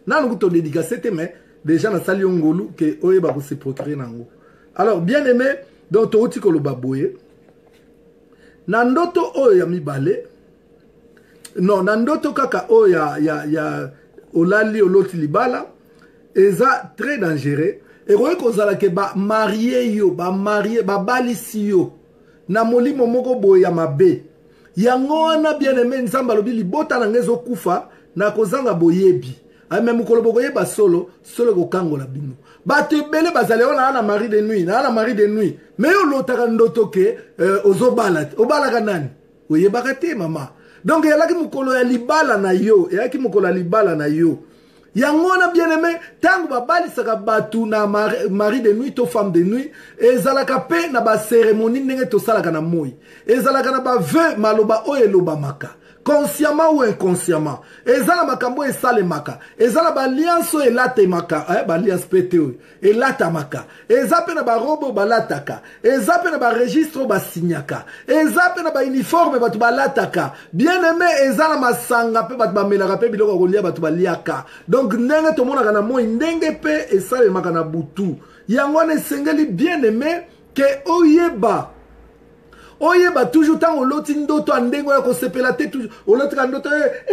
S1: Nan to dédicacé mais déjà na sali ngolu que oyeba ko se procurer nango. Alors bien aimé, donc to oti ko lo baboye. Na ndoto oyo ya mibale. Non, na ndoto kaka oyo ya olali oloti libala eza très dangereux. Et roye ko zala ke ba marié yo, ba balisi yo. Na molimo moko boya mabe. Yango wana bien aimé nzamba lobi libota na ngezo kufa na kozanga boyebi. Même mukolo bokoye ba solo ko kango la bino. Ba te bele bazale ona na mari de nuit, na mari de nuit. Mais yo lotaka ndoto ke ozobala, obala kanani? Oye bakate mama. Donc yalaki mukolo ya libala na yo, yalaki mukolo ya libala na yo. Yango na bien aimé, tango ba balisaka batu na mari de nuit to femme de nuit, ezalaka pe na ba cérémonie ndenge to salaka na moi. Ezalaka na ba vœu maloba oye loba maka. Consciemment ou inconsciemment. Ezala makambo esale maka. Ezala ba alliance elate maka. Ba alliance pété. Elata maka. Ezape na ba robo balataka. Ezape na ba registre ba signaka. Ezape na ba uniforme batu balataka. Bien aimé ezala masanga pe batu ba melaka pe biloko kolia batu baliaka. Donc ndenge to mona kana moi ndenge pe esale maka na butu. Yango ne sengeli bien aimé ke oyeba. Oyeba toujours tant on loti ndoto andengo ya kosepela te toujours oloti ka ndoto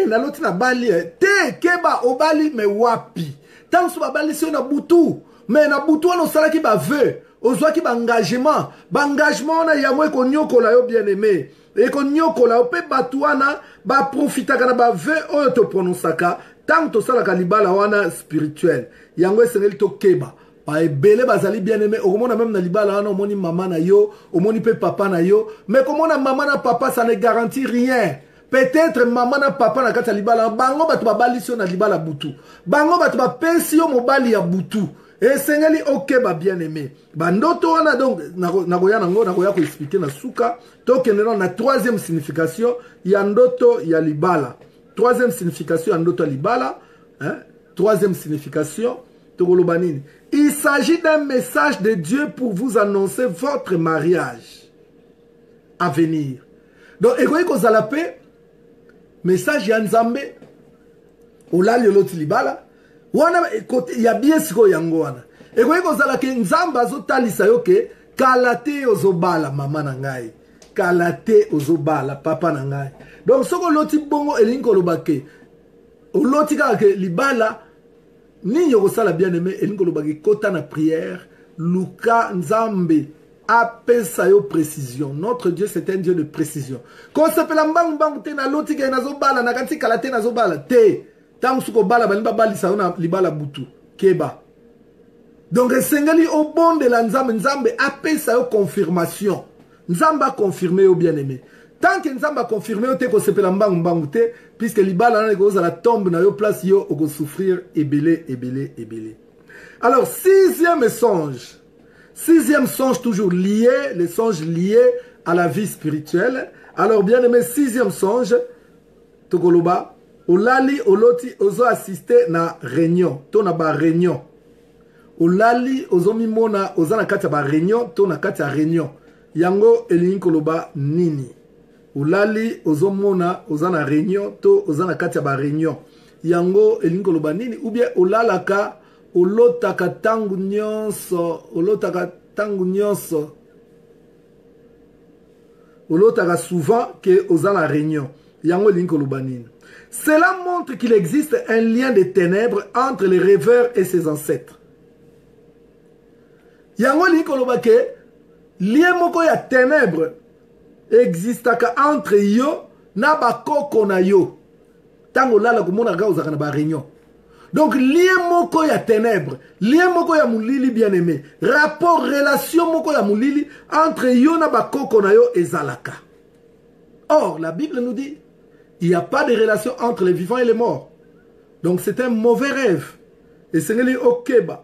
S1: na loti na bali te keba obali me wapi tant so bali so na butu mais na butu on sala ki ba vœu ozwa ki ba engagement na ya mwe ko nyokola yo bien aimé et ko nyokola pe batuana ba profitaka na ba vœu oyo to prononcaka tant to sala ka libala wana spirituel yango esengeli to keba. Ebele bazali bien aimé, au monde même na libala on moni maman na yo, au moni pe papa na yo, mais comme on a maman na papa ça ne garantit rien. Peut-être maman na papa na kata libala, bango batu ba balisio na libala butu. Bango batu ba pensio mobali ya butu. Et sengeli ok ba bien aimé. Bandoto wana donc nagoya nango nagoya ko expliquer na suka, to keneno na troisième signification ya ndoto ya libala. Troisième signification ya ndoto ya libala, hein? Troisième signification il s'agit d'un message de Dieu pour vous annoncer votre mariage à venir. Donc, message Yanzambe, il y a bien ce qu'il y a. Et vous avez dit Nzamba zotalisa yoke kalate ozobala mama nangai, kalate ozobala papa nangai. Donc, ce que l'autre bongo elinko lobake, l'autre ke libala. Ni yokosala bien aimé elingo lobaki kota na prière luka nzambe apesa yo précision. Notre Dieu c'est un Dieu de précision. Ko sepela mbangu mbangu te na loti ke nazobala na kanti kala te nazobala te tangu suko bala balimba balisa na libala butu keba. Donc esengeli au bon de la nzambe apesa yo confirmation. Nzamba a confirmé yo bien aimé. Tant que Nzamba a confirmé yo te ko sepela mbangu te puisque libala na ko la tombe na yo place yo ko souffrir ebele. Alors sixième songe toujours lié, les songes liés à la vie spirituelle. Alors bien aimé, sixième songe tokoloba olali oloti ozo assister na réunion to na ba réunion olali ozo mimona oza na kati ya ba réunion to na kati ya réunion yango elingi koloba nini olali ozo mona oza na réunion to oza na kati ya ba réunion yango elingi koloba nini ou bien olalaka olotaka tangu nyonso olotaka souvent que oza na réunion yango elingi koloba nini. Cela montre qu'il existe un lien de ténèbres entre les rêveurs et ses ancêtres. Yango elingi koloba ke lien moko ya ténèbres existaka entre yo na bakoko na yo tango lala komona ga ozaka na ba réunion. Donc lien moko ya ténèbres, lien moko ya mulili bien aimé, rapport relation moko ya mulili entre yo na bakoko na yo ezalaka. Or la Bible nous dit il n'y a pas de relation entre les vivants et les morts. Donc c'est un mauvais rêve. Et c'est okeba.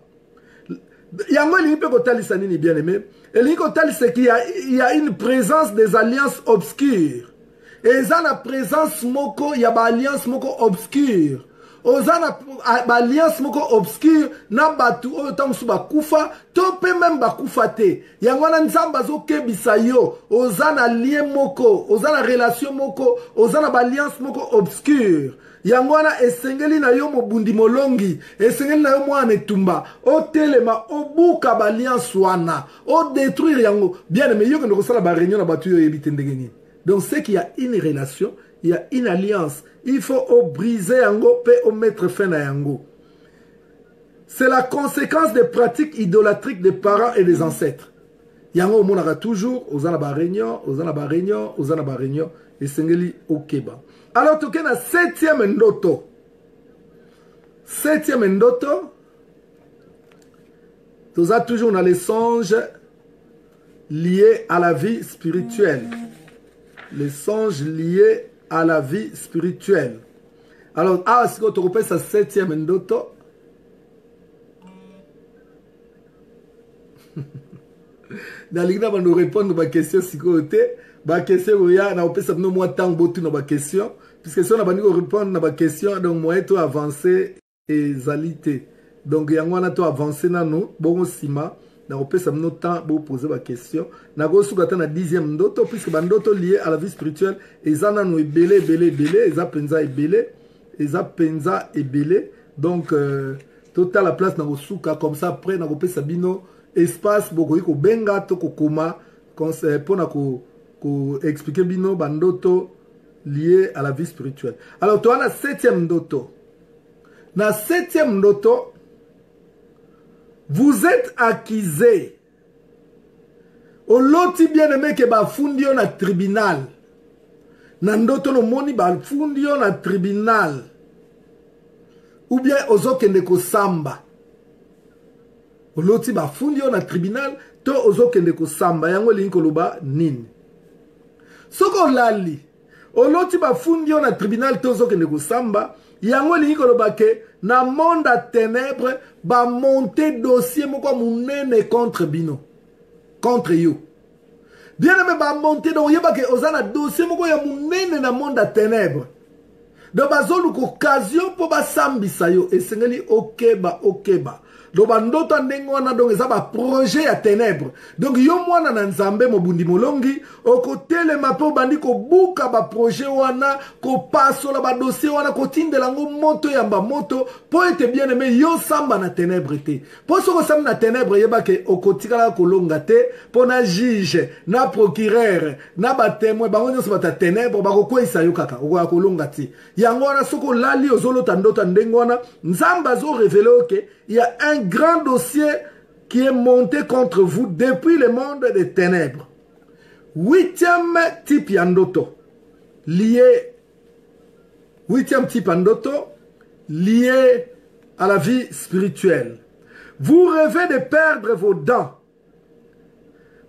S1: Yango li pe kotali sanini bien aimé. Et li kotali c'est qu'il y a une présence des alliances obscures. Et ça la présence moko, il y a ba alliance moko obscure. Ozana alliance moko obscure na batu oyo tangu bakufa to pe même bakufa te yango na nzamba zo kebisa yo ozana lien moko ozana relation moko ozana alliance moko obscure yango na esengeli na yo mobundi molongi esengeli na yo mwana etumba otelema obuka ba alliance wana o détruire yango bien mais yo ko sala ba réunion na batu yo yebite ndenge nini. Donc c'est qu'il y a une relation, il y a une alliance. Il faut briser yango pe mettre fin à yango. C'est la conséquence des pratiques idolâtriques des parents et des ancêtres. Yango monara toujours aux anaba réunion, aux anaba réunion, aux anaba réunion et sengeli okeba. Alors toke na septième ndoto. Septième ndoto. Toza toujours dans les songes liés à la vie spirituelle. Les songes liés à la vie spirituelle. Alors, est-ce que tu repères sa septième ndoto? Nalinga va nous répondre à question si côté, ba question ya na opesa no moi tant botu na ba question, puisque si on a pas répondre na ba question donc moi to avancer et zalité. Donc yango na to avancer na nous, bon sima. Na opesa mno temps pour poser la question. Na go sukata na 10e ndoto puisque ba ndoto lié à la vie spirituelle ezana no ebele eza penza ebele donc total la place na go suka comme ça après na go pesa bino espace boko ko benga to ko koma pour na ko expliquer bino ba ndoto lié à la vie spirituelle. Alors toi na 7e ndoto. Na 7e ndoto vous êtes accusé. Oloti bien aimé que ba fundio na tribunal. Nandoto no moni ba fundio na tribunal. Ou bien ozokende ko samba. Oloti ba fundio na tribunal to ozokende ko samba yango linko loba nini. Soko lali. Oloti ba fundio na tribunal to ozokende ko samba yango linko loba ke na monde à ténèbres ba monter dossier moko munene contre bino contre you bien aimé ba monter donc yeba ke ozana dossier moko ya munene na monde à ténèbres donc bazolu ko occasion po ba sambisa yo esengeli okeba donc bandoto ndenge wana donc eza ba projet ya ténèbres donc yo mwana na nzambe mobundi molongi okotelema po bandi ko buka ba projet wana ko pasola ba dossier wana ko tindela ngo moto yamba moto po ete bien aimé yo samba na ténèbres te po soko samba na ténèbres yeba ke okotikala kolonga te po na juge na procureur na ba témoin bango nyonso bata ténèbres bakokwisa yo kaka okolonga te yango wana soko lali ozolota ndoto ndenge wana nzamba zo révéler oke il y a un grand dossier qui est monté contre vous depuis le monde des ténèbres. 8e type yandoto lié 8e type yandoto lié à la vie spirituelle. Vous rêvez de perdre vos dents.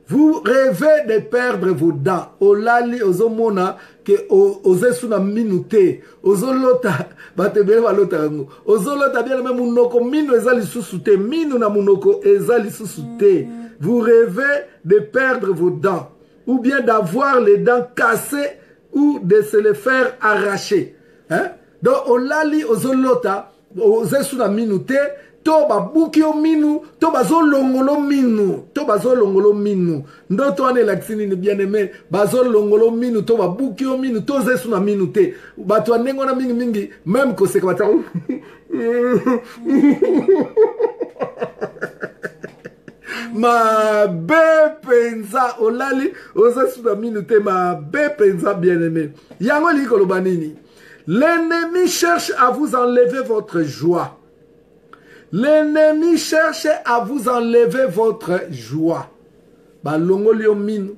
S1: Vous rêvez de perdre vos dents. Olali ozomona que ozesuna minute. Ozolota batebele balota ngo. Ozolota bien même munoko minu ezali susute. Minu na munoko ezali susute. Vous rêvez de perdre vos dents ou bien d'avoir les dents cassées ou de se les faire arracher. Hein? donc olali ozolota ozesu na minu te to babuki yo minu to bazolongolo minu ndoto wana elakisi nini bien aimé bazolongolo minu to babuki yo minu to ozesu na minu te bato ya ndenge wana mingi même koseka bata mabe penza olali ozesu na minu te mabe penza bien aimé yango likoloba nini. L'ennemi cherche à vous enlever votre joie. L'ennemi cherche à vous enlever votre joie. Ba longoli o minu,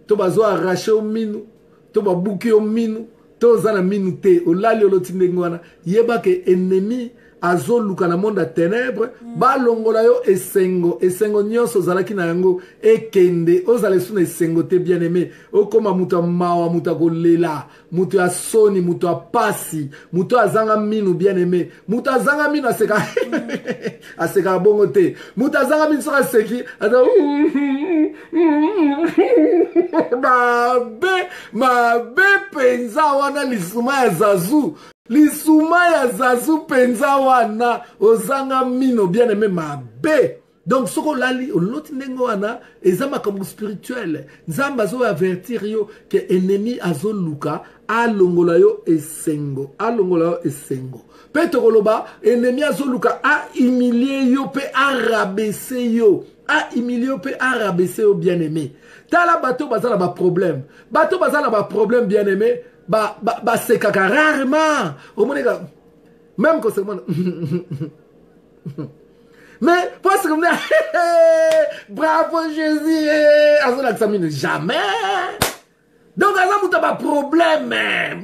S1: to bazo arraché o minu, to ba bouki o minu, to zana minu te, o lali o loti ndengwana. Yeba ke ennemi azo luka na monde a ténèbres, ba longola yo esengo nyonso zalaki na yango ekende, ozale suna esengo te bien aimé, okoma muto mawa, muto kolela, muto ya soni, muto ya pasi, muto azanga minu bien aimé, muto azanga minu aseka aseka bongo te, muto azanga minu soka seki, ata mabe penza wana lisuma ya zazu. Lisuma ya zazu penza wana ozanga mino bien aimé mabe. Donc soko lali oloti ndenge wana eza makambo spirituel. Nzamba zo avertir yo ke ennemi azo luka alongola yo esengo. Alongola yo esengo. Pe tokoloba ennemi azo luka a humilier yo pe a rabaisser yo. A humilier yo pe a rabaisser yo bien aimé. Tala bato bazala ba problème. Bato bazala ba problème bien aimé. C'est caca rarement au monde même quand c'est mais parce que bravo Jésus jamais donc ça pas problème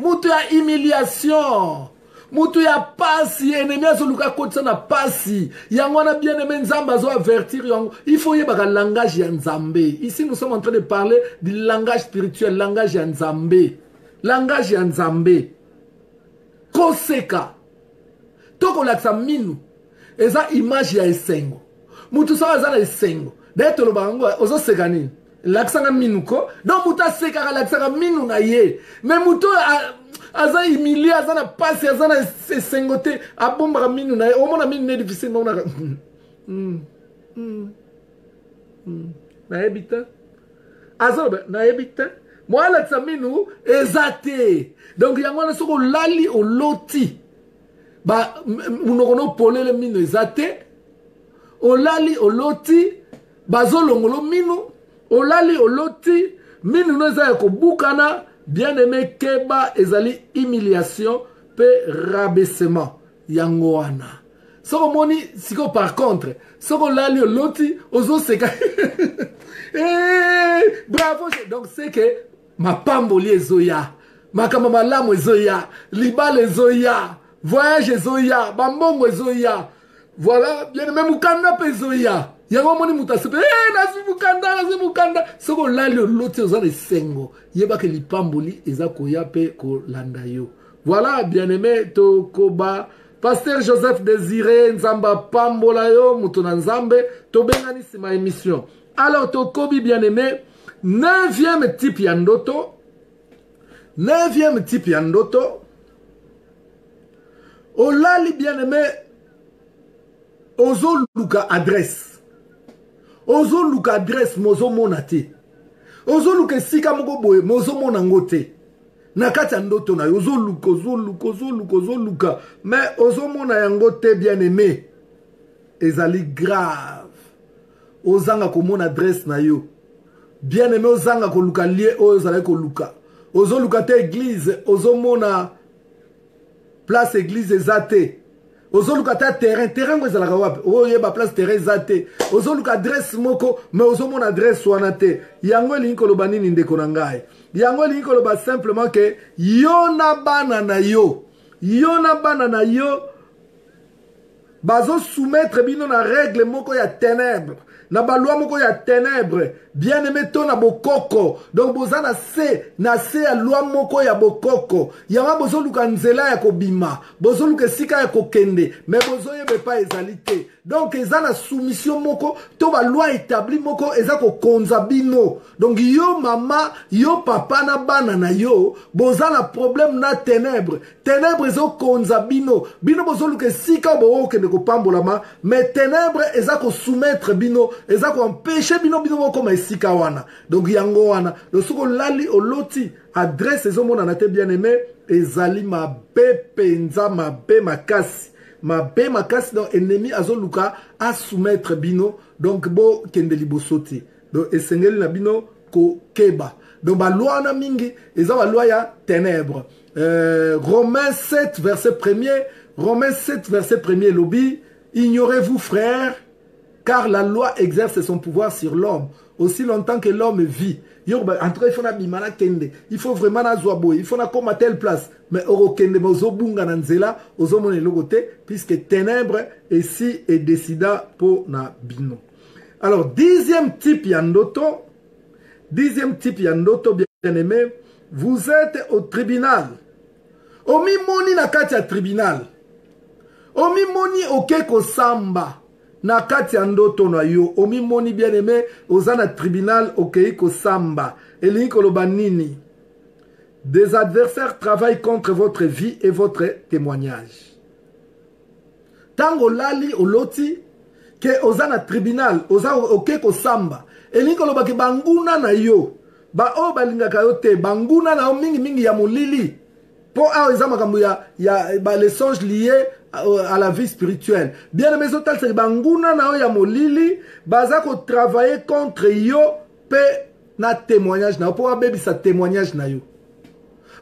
S1: mutu ya humiliation mutu ya pasi ennemi azoluka kotisa na pasi yango na bien aimé nzambe azo avertir yango il faut yeba ka langage ya nzambe. Ici nous sommes en train de parler du langage spirituel, langage ya nzambe. Langage ya nzambe koseka toko laksa minu eza image ya esengo mutu sa aza na esengo daye toloba yango ozoseka nini laksanga minu ko donc mutu asekaka laksaka minu na ye mais mutu aza humilie aza na pasi aza na esengo te abombaka minu na ye omona minu ne difficile naonaka nayebi te azoloba nayebi te moi la tsaminu ezate donc yango na soko lali oloti ba munokono polele minu ezate olali oloti bazolongolo minu olali oloti minu no eza ko bukana bien aimé keba ezali humiliation pe rabaissement yango wana soko moni siko par contre soko lali oloti ozo seka bravo donc c'est que mapamboli ezoya makamba malamu ezoya libala ezoya voyage ezoya bambongo ezoya voilà bien même mukanda pe ezoya yango moni mutasepe nasi mukanda soko lali oloti oza na esengo yeba ke lipamboli eza koya pe kolanda yo. Voilà bien aimé tokoba Pasteur Joseph Désiré nzamba pambola yo mutu na nzambe tobengani sima émission. Alors tokobi bien aimé 9e type ya ndoto. 9e type ya ndoto. Olali bien aimé ozo luka adresse. Ozo luka adresse mozo monate. Ozo luka sika moko boye mozo mona ngote. Nakati ya ndoto na ozo luka mais ozo mona yango te bien aimé. Ezali grave. Ozanga komona adresse na yo. Bien aimé ozanga koluka lié ozala koluka. Ozo luka te église, ozo mona place église ezate. Ozo luka te terrain ezala kawapi. Oyeba place terrain ezate. Ozo luka adresse moko mais ozo mona adresse wana te. Yango elingi koloba nini ndeko na ngai. Yango elingi koloba simplement que yo na bana na yo. Yo na bana na yo bazo soumettre bino na règle moko ya ténèbres. na balwa moko ya ténèbre bien aimé to na bokoko donc boza na se ya lwa moko ya bokoko yanga bozoluka nzela ya kobima bozoluka esika ya kokende mais bozoyebe pa ezali te donc eza na soumission moko to balwa établi moko eza kokonza bino donc yo mama yo papa na bana na yo boza na problème na ténèbre ezokonza bino bozoluka esika bookende kopambolama mais ténèbre eza kosoumettre bino eza koempêche bino bokoma esika wana donc yango wana donc soko lali oloti adresse ezomonana te bien aimé ezali mabe penza mabe makasi donc ennemi azoluka asoumettre bino donc bo kende liboso te donc esengeli na bino kokeba donc baloi wana mingi eza baloi ya ténèbre Romains 7 verset 1er lobi ignorez-vous frères car la loi exerce son pouvoir sur l'homme aussi longtemps que l'homme vit. En tout cas, il faut na kende. Il faut vraiment na zoabo. Il faut na comme à telle place. Mais oro kende mozo bunga nanzela ozo mone logote puisque ténèbres ici est décida pour na bino. Alors dixième type yandoto bien aimé, vous êtes au tribunal. Omi moni na kati ya tribunal. Omi moni okeko samba. Na kati ya ndoto na yo omi moni bien aimé oza na tribunal okei ko samba elingi koloba nini des adversaires travaillent contre votre vie et votre témoignage tango lali oloti ke oza na tribunal oza okei ko samba elingi koloba ke banguna na yo ba o balingaka yo te banguna na yo mingi ya molili po a eza makambo ya les songes liés à la vie spirituelle. Bien aimé, c'est banguna na ya molili baza ko travailler contre yo pe na témoignage na po baby sa témoignage na yo.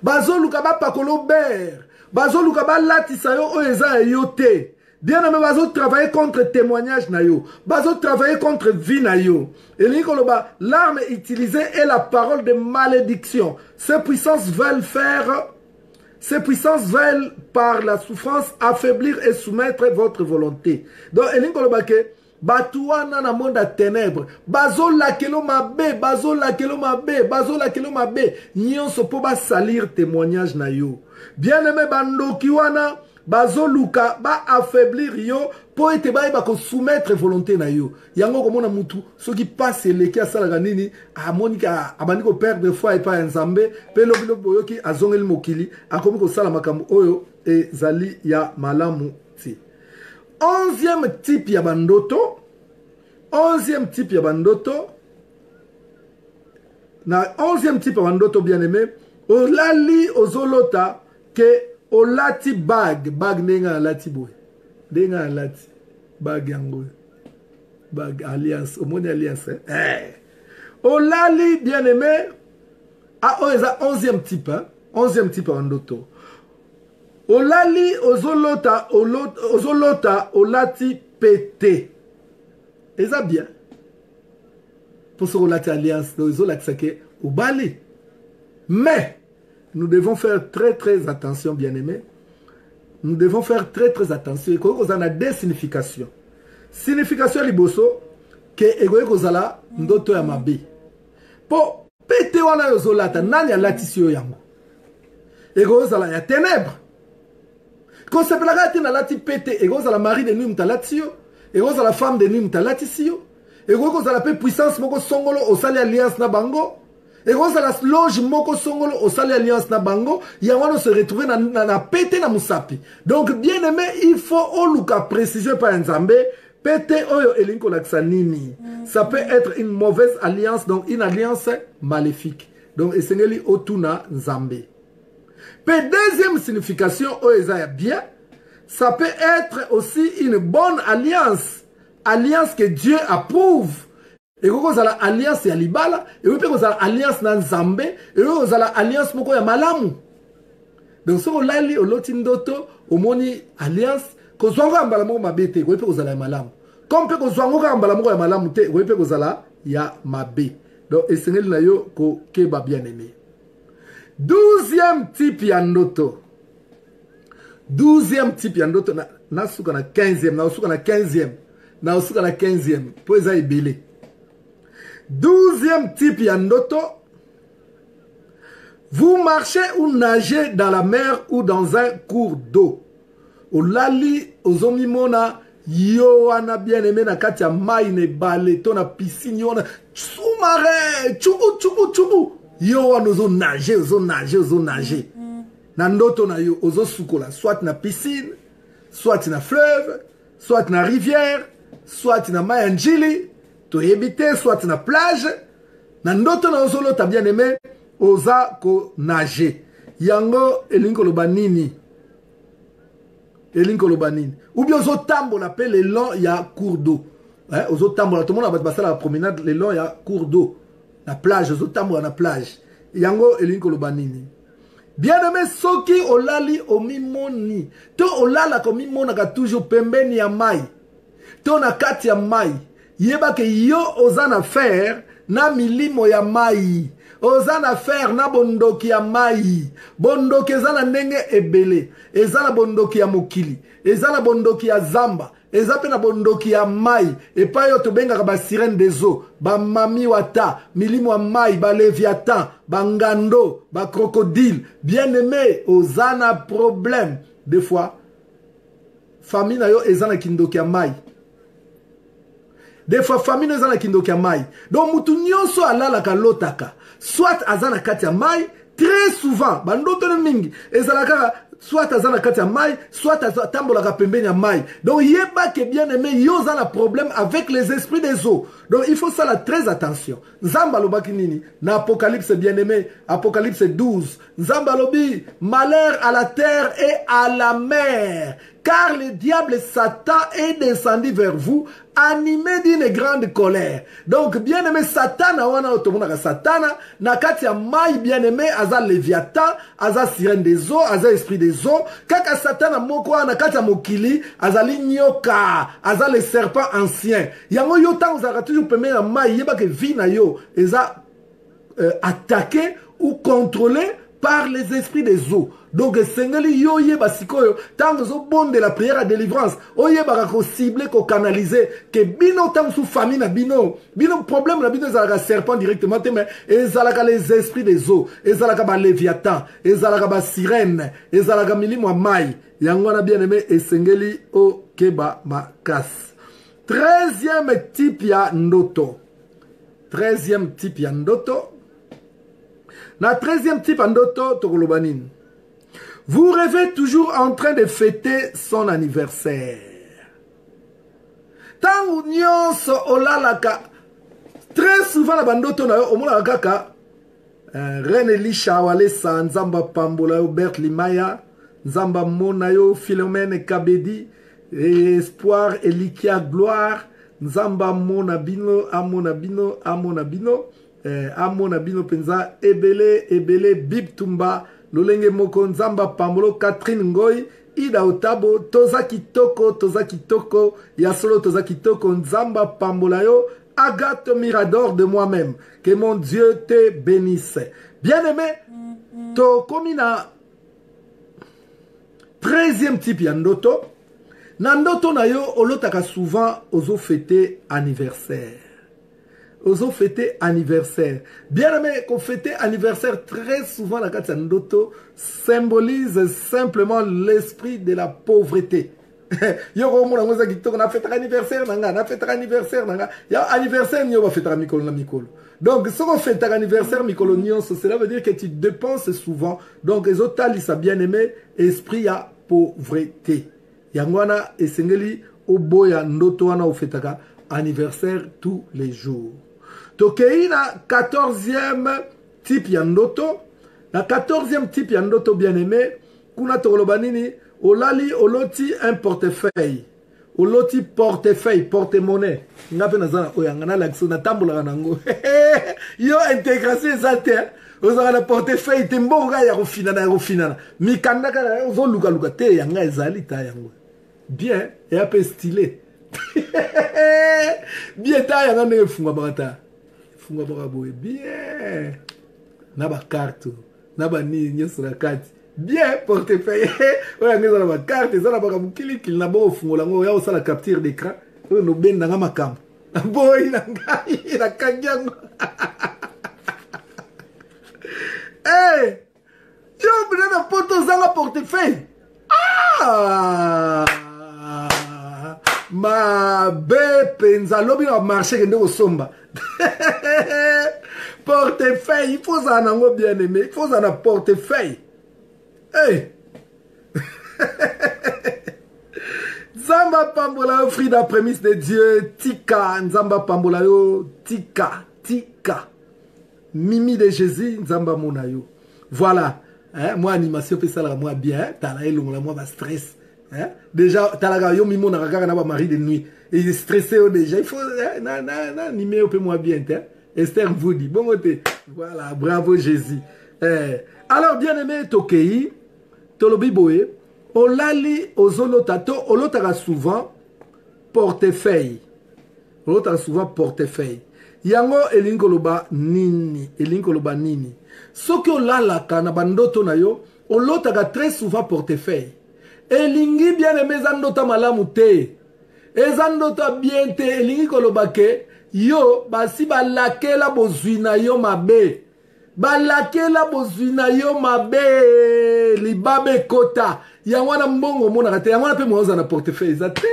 S1: Bazo luka ba pakolo ber, bazo luka ba latisa yo o eza yo te. Bien aimé, bazo travailler contre témoignage na yo, bazo travailler contre vie na yo. Et l'arme utilisée est la parole de malédiction. Ces puissances veulent par la souffrance affaiblir et soumettre votre volonté. Donc, Batouana na monde à ténèbres. Bazo la kelo mabe. Nyon so po ba salir témoignage na yo. Bien aimé bando kiwana. Bazo luka ba affaiblir yo. Po ete ba ko soumettre volonté na yo. Yango komona mutu. So qui passe le ki asala nini. A monika abaniko perdre foi et pas nzambe. Pe lobilo boyo ki azongeli mokili. Akomi ko sala makambo oyo. E zali ya malamu ti. 11e type ya bandoto. 11e type ya bandoto. Na 11e type ya bandoto bien aimé. Olali ozolota ke olati bag nenga lati boy. Denga lati bag yango. Bag alliance, omoni alliance. Olali bien aimé. Ah oh eza 11e type hein. 11e type ya bandoto. Olali ozolota olati pété. Eza bien. Pour ce olati alliance, ozolati sake obali. Mais nous devons faire très attention, bien aimé. Nous devons faire très attention. Et qu'on a deux significations. Signification liboso que egoye kozala ndoto ya mabe. Po pété wana ozolata nani alati yo yango. Egoye kozala ya ténèbres. Quand c'est la gâte na lati pété, et la mari de nuit mtalatio, et la femme de nuit mtalatio, et la paix puissance moko songolo au sali alliance na bango, et la loge moko songolo au sali alliance na bango, yawano se retrouver na pété na musapi. Donc bien aimé, il faut oluka préciser par nzambe, pété oyo elinko laksanini. Ça peut être une mauvaise alliance, donc une alliance maléfique. Donc esengeli otuna nzambe. Mais deuxième signification, bien, ça peut être aussi une bonne alliance. Alliance que Dieu approuve. Et quand vous avez l'alliance ya libala, et vous avez l'alliance na nzambe, et vous avez l'alliance moko ya malamu. Donc si vous avez l'otindoto, au moni alliance, quand vous avez l'alliance moko mabete, vous avez malamu. Comme vous avez l'alliance ya malamu, vous avez ya mabe. Donc essayez na yo ko keba bien aimé. 12e type ya ndoto. 12e type ya ndoto na suka na 15e, na suka na 15e. na osuka na 15e po eza ebele. 12e type ya ndoto. Vous marchez ou nagez dans la mer ou dans un cours d'eau. Olali ozomimona yo wana bien aimé na kati ya mai ne bale to na piscine yo na sous-marin chubu yo wana ozo nager. Na ndoto na yo ozo sukola soit na piscine, soit na fleuve, soit na rivière, soit na mai njili to ebite, soit na plage. Na ndoto na ozo lota bien aimé oza ko nager. Yango elingo loba nini? Elingo loba nini? Ou bien ozo tambola pe le long ya cours d'eau. Ozo tambola tout le monde va passer la promenade le long ya cours d'eau. La plage ozo tambola na plage. Yango elingo loba nini? Bien aimé soki olali omimoni. To olala ko mimona ka toujours pembeni ya mai. To na kati ya mai. Yeba ke yo ozana faire na milimo ya mai. Ozana faire na bondoki ya mai. Bondoki ezana ndenge ebele. Ezana bondoki ya mokili. Ezana bondoki ya zamba. Ezape na bondoki ya mai. Epa yo tobenga ba sirène des eaux. Ba mami wata. Milimo ya mai. Ba léviathan. Ba ngando. Ba crocodile. Bien aimé. Ozana problème. Des fois. Famille na yo ezana kindoki ya mai. Des fois, famille n'est pas kindoki ya mai. Donc, mutu nyonso alala ka lotaka. Soit azana kati ya mai, très souvent, bandoto ne mingi, ezalaka, soit azana kati ya mai, soit tambola ka pembeni ya mai. Donc, yeba ke bien aimé, yo zana problème avec les esprits des eaux. Donc, il faut ça là très attention. Nzamba lobaki nini? Na Apocalypse bien aimé, Apocalypse 12. Nzamba lobi, malheur à la terre et à la mer. Car le diable Satan est descendu vers vous, animé d'une grande colère. Donc, bien aimé, Satan, na kati ya mai, bien aimé, aza léviathan, aza sirène des eaux, aza esprit des eaux. Kaka Satan, moko, na kati ya mokili, aza linyoka, aza le serpent ancien. Yango yo tan, ozaka toujours peme na mai, yeba ke vi na yo, eza attaqué ou contrôlé par les esprits des eaux. Donc, sengeli yo yeba sikoyo, tant zo bon de la prière à délivrance, o yeba ko ciblé, ko canaliser, que bino tant sous famille na bino problème na bino zalaka serpent directement, mais ezalaka les esprits des eaux, ezalaka ba léviathan, ezalaka ba sirène, ezalaka milimo mai, yango na bien aimé, et sengeli o keba makas. 13e type ya ndoto. 13e type ya ndoto. Na 13e type ya ndoto, tokolobanine. Vous rêvez toujours en train de fêter son anniversaire. Tant nyonso olalaka. Très souvent la bandoto na yo omona kaka Reine Elisha Walesa, Nzamba Pambola yo Bert Limaya, Nzamba Mona yo Philomène Kabedi, Espoir Elikia Gloire, Nzamba Mona Bino, Amona Bino, Amona Bino, Amona Bino penza Ebele Bib Tumba, Lolenge Moko Nzamba Pambolo, Catherine Ngoy, Ida Otabo, Toza Kitoko, Yasolo Toza Kitoko, Nzamba Pambola yo, Agathe Mirador de moi-même. Que mon Dieu te bénisse. Bien-aimé, to komina 13e type ya ndoto. Na ndoto na yo, olotaka souvent ozo fêter anniversaire. Ozo fêter anniversaire. Bien-aimé, qu'on fêter anniversaire très souvent la kati ya ndoto symbolise simplement l'esprit de la pauvreté. Yo mona ngoza kitoko na fête anniversaire nanga, na fête anniversaire nanga. Ya anniversaire nyo ba fête mikolo na mikolo. Donc si on fête anniversaire mikolo nyonso, cela veut dire que tu dépenses souvent. Donc les autres ça bien aimé esprit à pauvreté. Yangwana esengeli oboya ndoto wana ofetaka anniversaire tous les jours. Tokeina 14e type ya ndoto. La 14e type ya ndoto bien aimé, kuna tolobanini olali oloti un portefeuille. Oloti portefeuille, porte-monnaie. Ngape nazana oyangana lakso na tambola nango. Yo intégration ezate. Ozala na portefeuille te mbonga ya rofinana. Mikanda kala ozo luka te yanga ezali ta yango. Bien, et un peu stylé. Bien ta yanga ne funga barata. Funga baraboe bien. Naba carte. Naba ni nyosura kati. Bien portefeuille. Oya ngeza na carte, ça na baka mukili kil na bo fungola ngo ya osala capture d'écran. oyo no bendanga makambo boyi na ngai na kanyango eh yo bina poto zanga portefeuille mabe penza lobi na marché kende kosomba portefeuille il faut ça nango bien aimé il faut ça na portefeuille hey Nzamba pambola yo fruit d'après-midi de Dieu tika Nzamba pambola yo tika Mimi de Jésus Nzamba mona yo voilà hein? Moi animation fait ça là moi bien tala elongola moi ba stress hein? Déjà talaga yo mimo na kaka na ba mari de nuit et il est stressé déjà il faut na animer un peu moi bien hein? Esther vous dit bon côté voilà bravo Jésus alors bien aimé tokei tolobi boye olali ozolota to olotaka souvent portefeuille olotaka souvent portefeuille yango elingi koloba nini soki olalaka na bandoto na yo olotaka très souvent portefeuille elingi bien aimé eza ndoto malamu te eza ndoto bien te elingi koloba ke yo basi balakela bozwi na yo mabe balakela bozwi na yo mabe libabe kota yango wana mbongo monaka te yango wana mpe moza na portefeuille eza te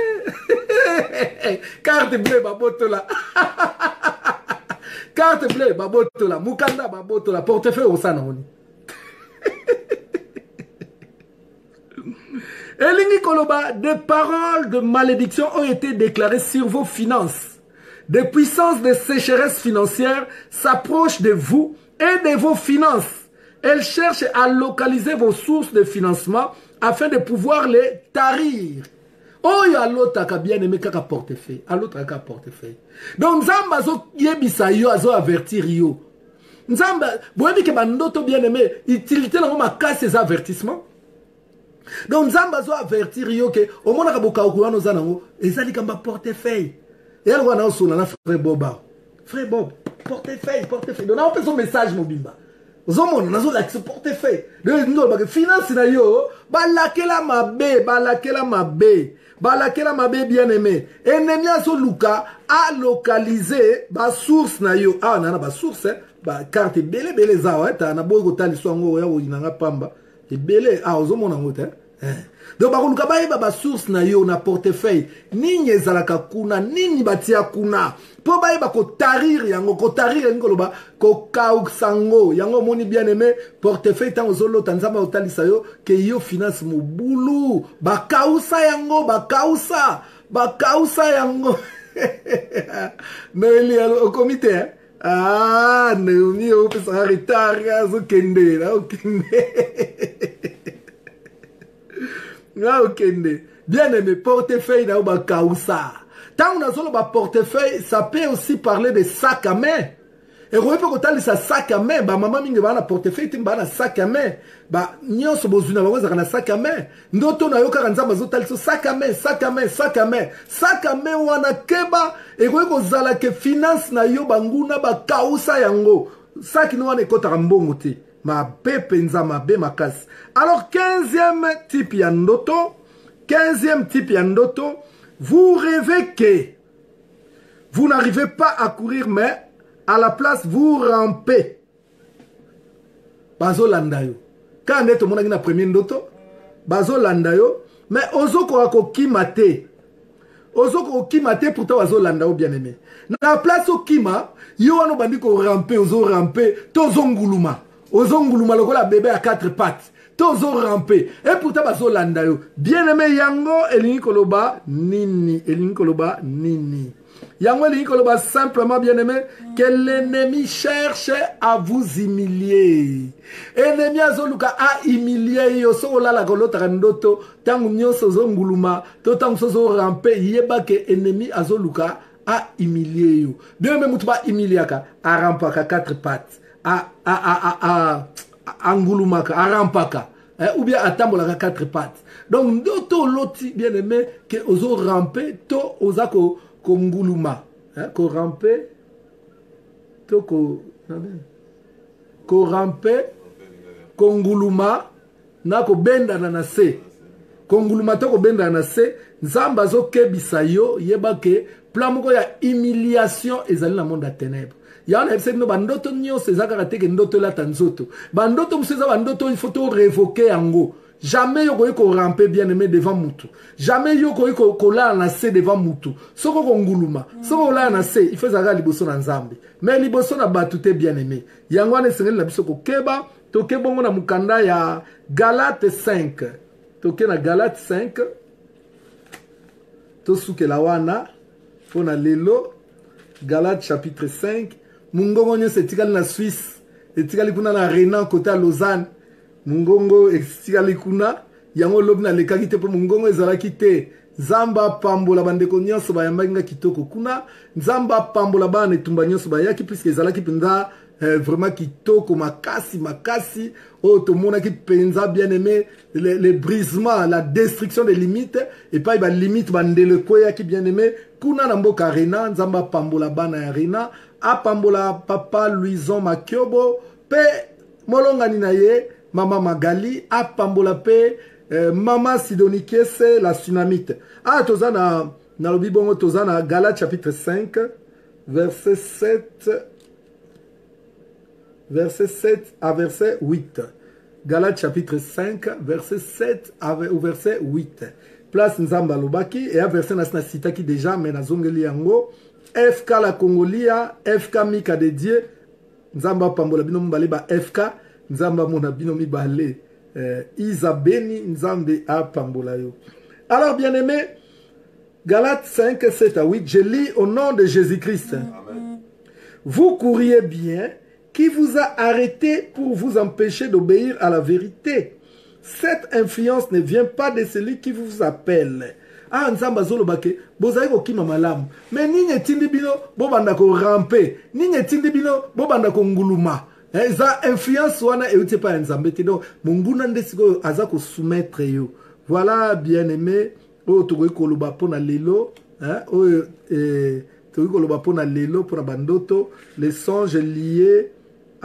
S1: carte bleue babotola carte bleue babotola mukanda babotola portefeuille osana oni elingi koloba des paroles de malédiction ont été déclarées sur vos finances. Des puissances de sécheresse financière s'approchent de vous et de vos finances. Elles cherchent à localiser vos sources de financement afin de pouvoir les tarir. Oh, ya l'autre qui a bien aimé kaka portefeuille. À l'autre qui a portefeuille. Donc, Nzamba zo yebisa yo azo avertir yo. Nzamba, vous voyez que bandoto bien aimé, utilité na ma casse ces avertissements. Donc, Nzamba zo avertir yo que au moins na boka okuano zanango, ezali kamba portefeuille. Et elle va sur la frère Bob. Frère Bob, portefeuille. Donc, on fait son message mobile. Vous avez un portefeuille. Donc, finance na yo, balakela mabe bien aimé. Ennemi a son luka a localisé ba source na yo. Ah, on a ba source, ba carte bele za, ta na bogo tali songo ya inanga pamba. Et bele, ah, vous avez un moteur. Donc bakonuka bayeba ba source na yo na portefeuille nini ezalaka kuna nini batia kuna po bayeba ko tarir yango loba ko kauksango yango moni bien aimé portefeuille tango zolo tanzamba otalisa yo ke yo finance mobulu ba kausa yango Noeli au comité hein? Ah Noeli au pesa retard zo kende là bien aimé, portefeuille na ba kausa. Tant on a solo ba portefeuille, ça peut aussi parler de sac à main. Et vous pouvez que ça sac à main, ba maman mingi ba na portefeuille timba na sac à main. Ba nyonso bozuna ba za na sac à main. Ndoto na yo ka nzamba zo taliso sac à main. Sac à main wana keba et vous ko zala ke finance na yo banguna ba kausa yango. Sac no wana ekota mbongo te. Ma pepe nzama be makas. Alors 15e type yandoto, vous rêvez que vous n'arrivez pas à courir mais à la place vous rampez. Bazo landayo. Quand on est na premier ndoto, bazo landayo, mais ozoko akokimate. Ozoko kimate pourtant bazo landayo bien aimé. Na la place okima, yo wano bandiko ramper, ozo ramper, tozo nguluma. Ozonguluma lokola bébé à quatre pattes. Tozo ramper. Et pourtant bazo landa yo. Bien aimé yango elingi koloba nini. Yango elingi koloba simplement bien aimé que l'ennemi cherche à vous humilier. Ennemi azoluka a humilier yo so la kolota ndoto tangu nyoso zonguluma to tangu sozo ramper yeba ke ennemi azoluka a humilier yo. Bien aimé mutuba humiliaka a rampaka quatre pattes. Angulumaka, arampaka, ou bien atambolaka quatre pattes. Donc, d'autres loti bien aimé que ozo ramper, to ozako konguluma, ko ramper, to ko ramper, konguluma, na ko benda na nase. konguluma to kobenda na se nzambe azokebisa yo yeba ke plan moko ya humiliation ezali na monde ya ténèbre ya na ebise no bandoto nyonso ezaka te ke ndoto elata nzoto bandoto mosusu eza bandoto il faut to révoquer yango jamais yo koyi korampe bien aimé devant mutu jamais yo koyi kolala na se devant mutu soko konguluma soko kolala na se il faut ezalaka liboso na nzambe mais liboso na bato te bien aimé yango wana esengeli na biso kokeba toke bongo na mukanda ya Galate 5 toke na Galate 5 tosukela wana mpona lelo Galate chapitre 5 mungongo nyonso etikali na Suisse etikali kuna na Renan kote ya Lausanne mungongo etikali kuna yango lobi na lekaki te mpo mungongo ezalaki te nzambe apambola bandeko nyonso bayambaki nga kitoko kuna nzambe apambola bana etumba nyonso bayaki puisque ezalaki mpenza vraiment kitoko makasi makasi oyo tomonaki mpenza bien aimé le brisement la destruction des limites epai balimite bandelo ekweyaki bien aimé kuna na mboka Rena nzambe apambola bana ya Rena apambola papa Louison Makiobo mpe molongani na ye mama Magali apambola mpe mama Sidonikese la Tsunamite toza na lobi bongo toza na Galate chapitre 5 verset 7 à verset 8. Galates chapitre 5, verset 7 au verset 8. Place Nzamba Lobaki et à verset Nasna Sitaki déjà, mais Nazongeli Yango. FK la Congolia, FK Mika de Dieu. Nzamba Pambola Binomi Baleba FK. Nzamba Mona Binomi Bale. Isabeni Nzambe a Pambola yo. Alors bien aimé, Galates 5, 7 à 8, je lis au nom de Jésus-Christ. Vous courriez bien. Qui vous a arrêté pour vous empêcher d'obéir à la vérité. Cette influence ne vient pas de celui qui vous appelle. Nzamba zolobake, bozali kokima malamu. Mais ninye tindi bino, bobanda ko rampe. Ninye tindi bino, bobanda ko nguluma. Eza influence wana euti pa nzambe te. Donc, monguna ndesiko aza ko soumettre yo. Voilà, bien aimé. Togoyi koloba pona lelo. Togoyi koloba pona lelo, pona bandoto. Les songes liés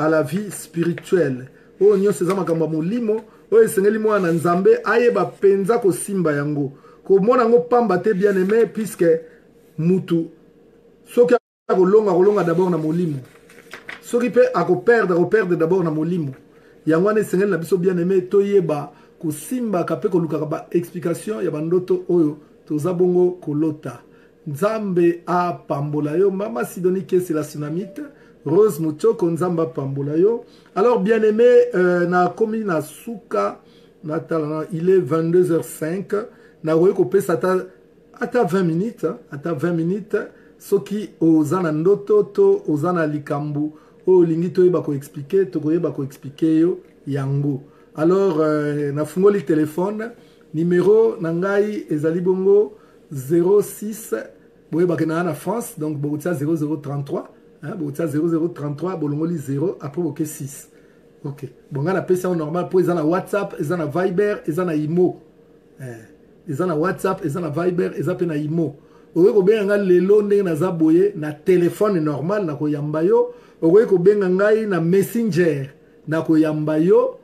S1: à la vie spirituelle. Oyo nyonso eza makambo ya molimo oyo esengeli mwana nzambe ayeba penza kosimba yango komona yango pamba te bien aimé puisque mutu soki akolonga d'abord na molimo soki mpe akoperdre d'abord na molimo yango wana esengeli na biso bien aimé toyeba kosimbaka mpe kolukaka ba explication ya bandoto oyo toza bongo kolota nzambe apambola yo mama Sidonikese la Tsunamite Rose Muchoko Nzamba Pambola yo. Alors bien aimé, na komi na suka, il est 22h05. Na roye ko pesa ata 20 minutes, ata 20 minutes. Soki ozana ndoto to ozana likambu, o lingi to yeba ko expliquer, to yeba ko expliquer yo yango. Alors na fungoli téléphone, numéro nangai ezali bongo 06 boyeba ke na France, donc boutsa 0033. Boutsa 0033 bolongoli 0 après boke 6. Ok. Bon nga na pesa normal pour ezana WhatsApp, ezana Viber, ezana Imo. Ezana WhatsApp, ezana Viber, ezana na Imo. Owe ko benga lelo ndenge na zaboye na téléphone normal na ko yamba yo. Owe ko benga ngai na Messenger na ko yamba yo.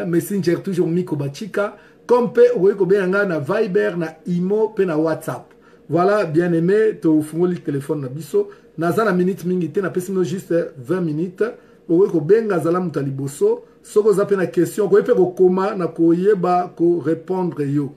S1: Messenger toujours miko bachika. Comme pe owe ko benga na Viber na Imo pe na WhatsApp. Voilà, bien aimé, to fungoli téléphone na biso. Nazana minute mingi te na pesino juste 20 minutes. Owe ko benga zala mutaliboso. Soko zape na question. Ko epe ko koma na ko yeba ko répondre yo.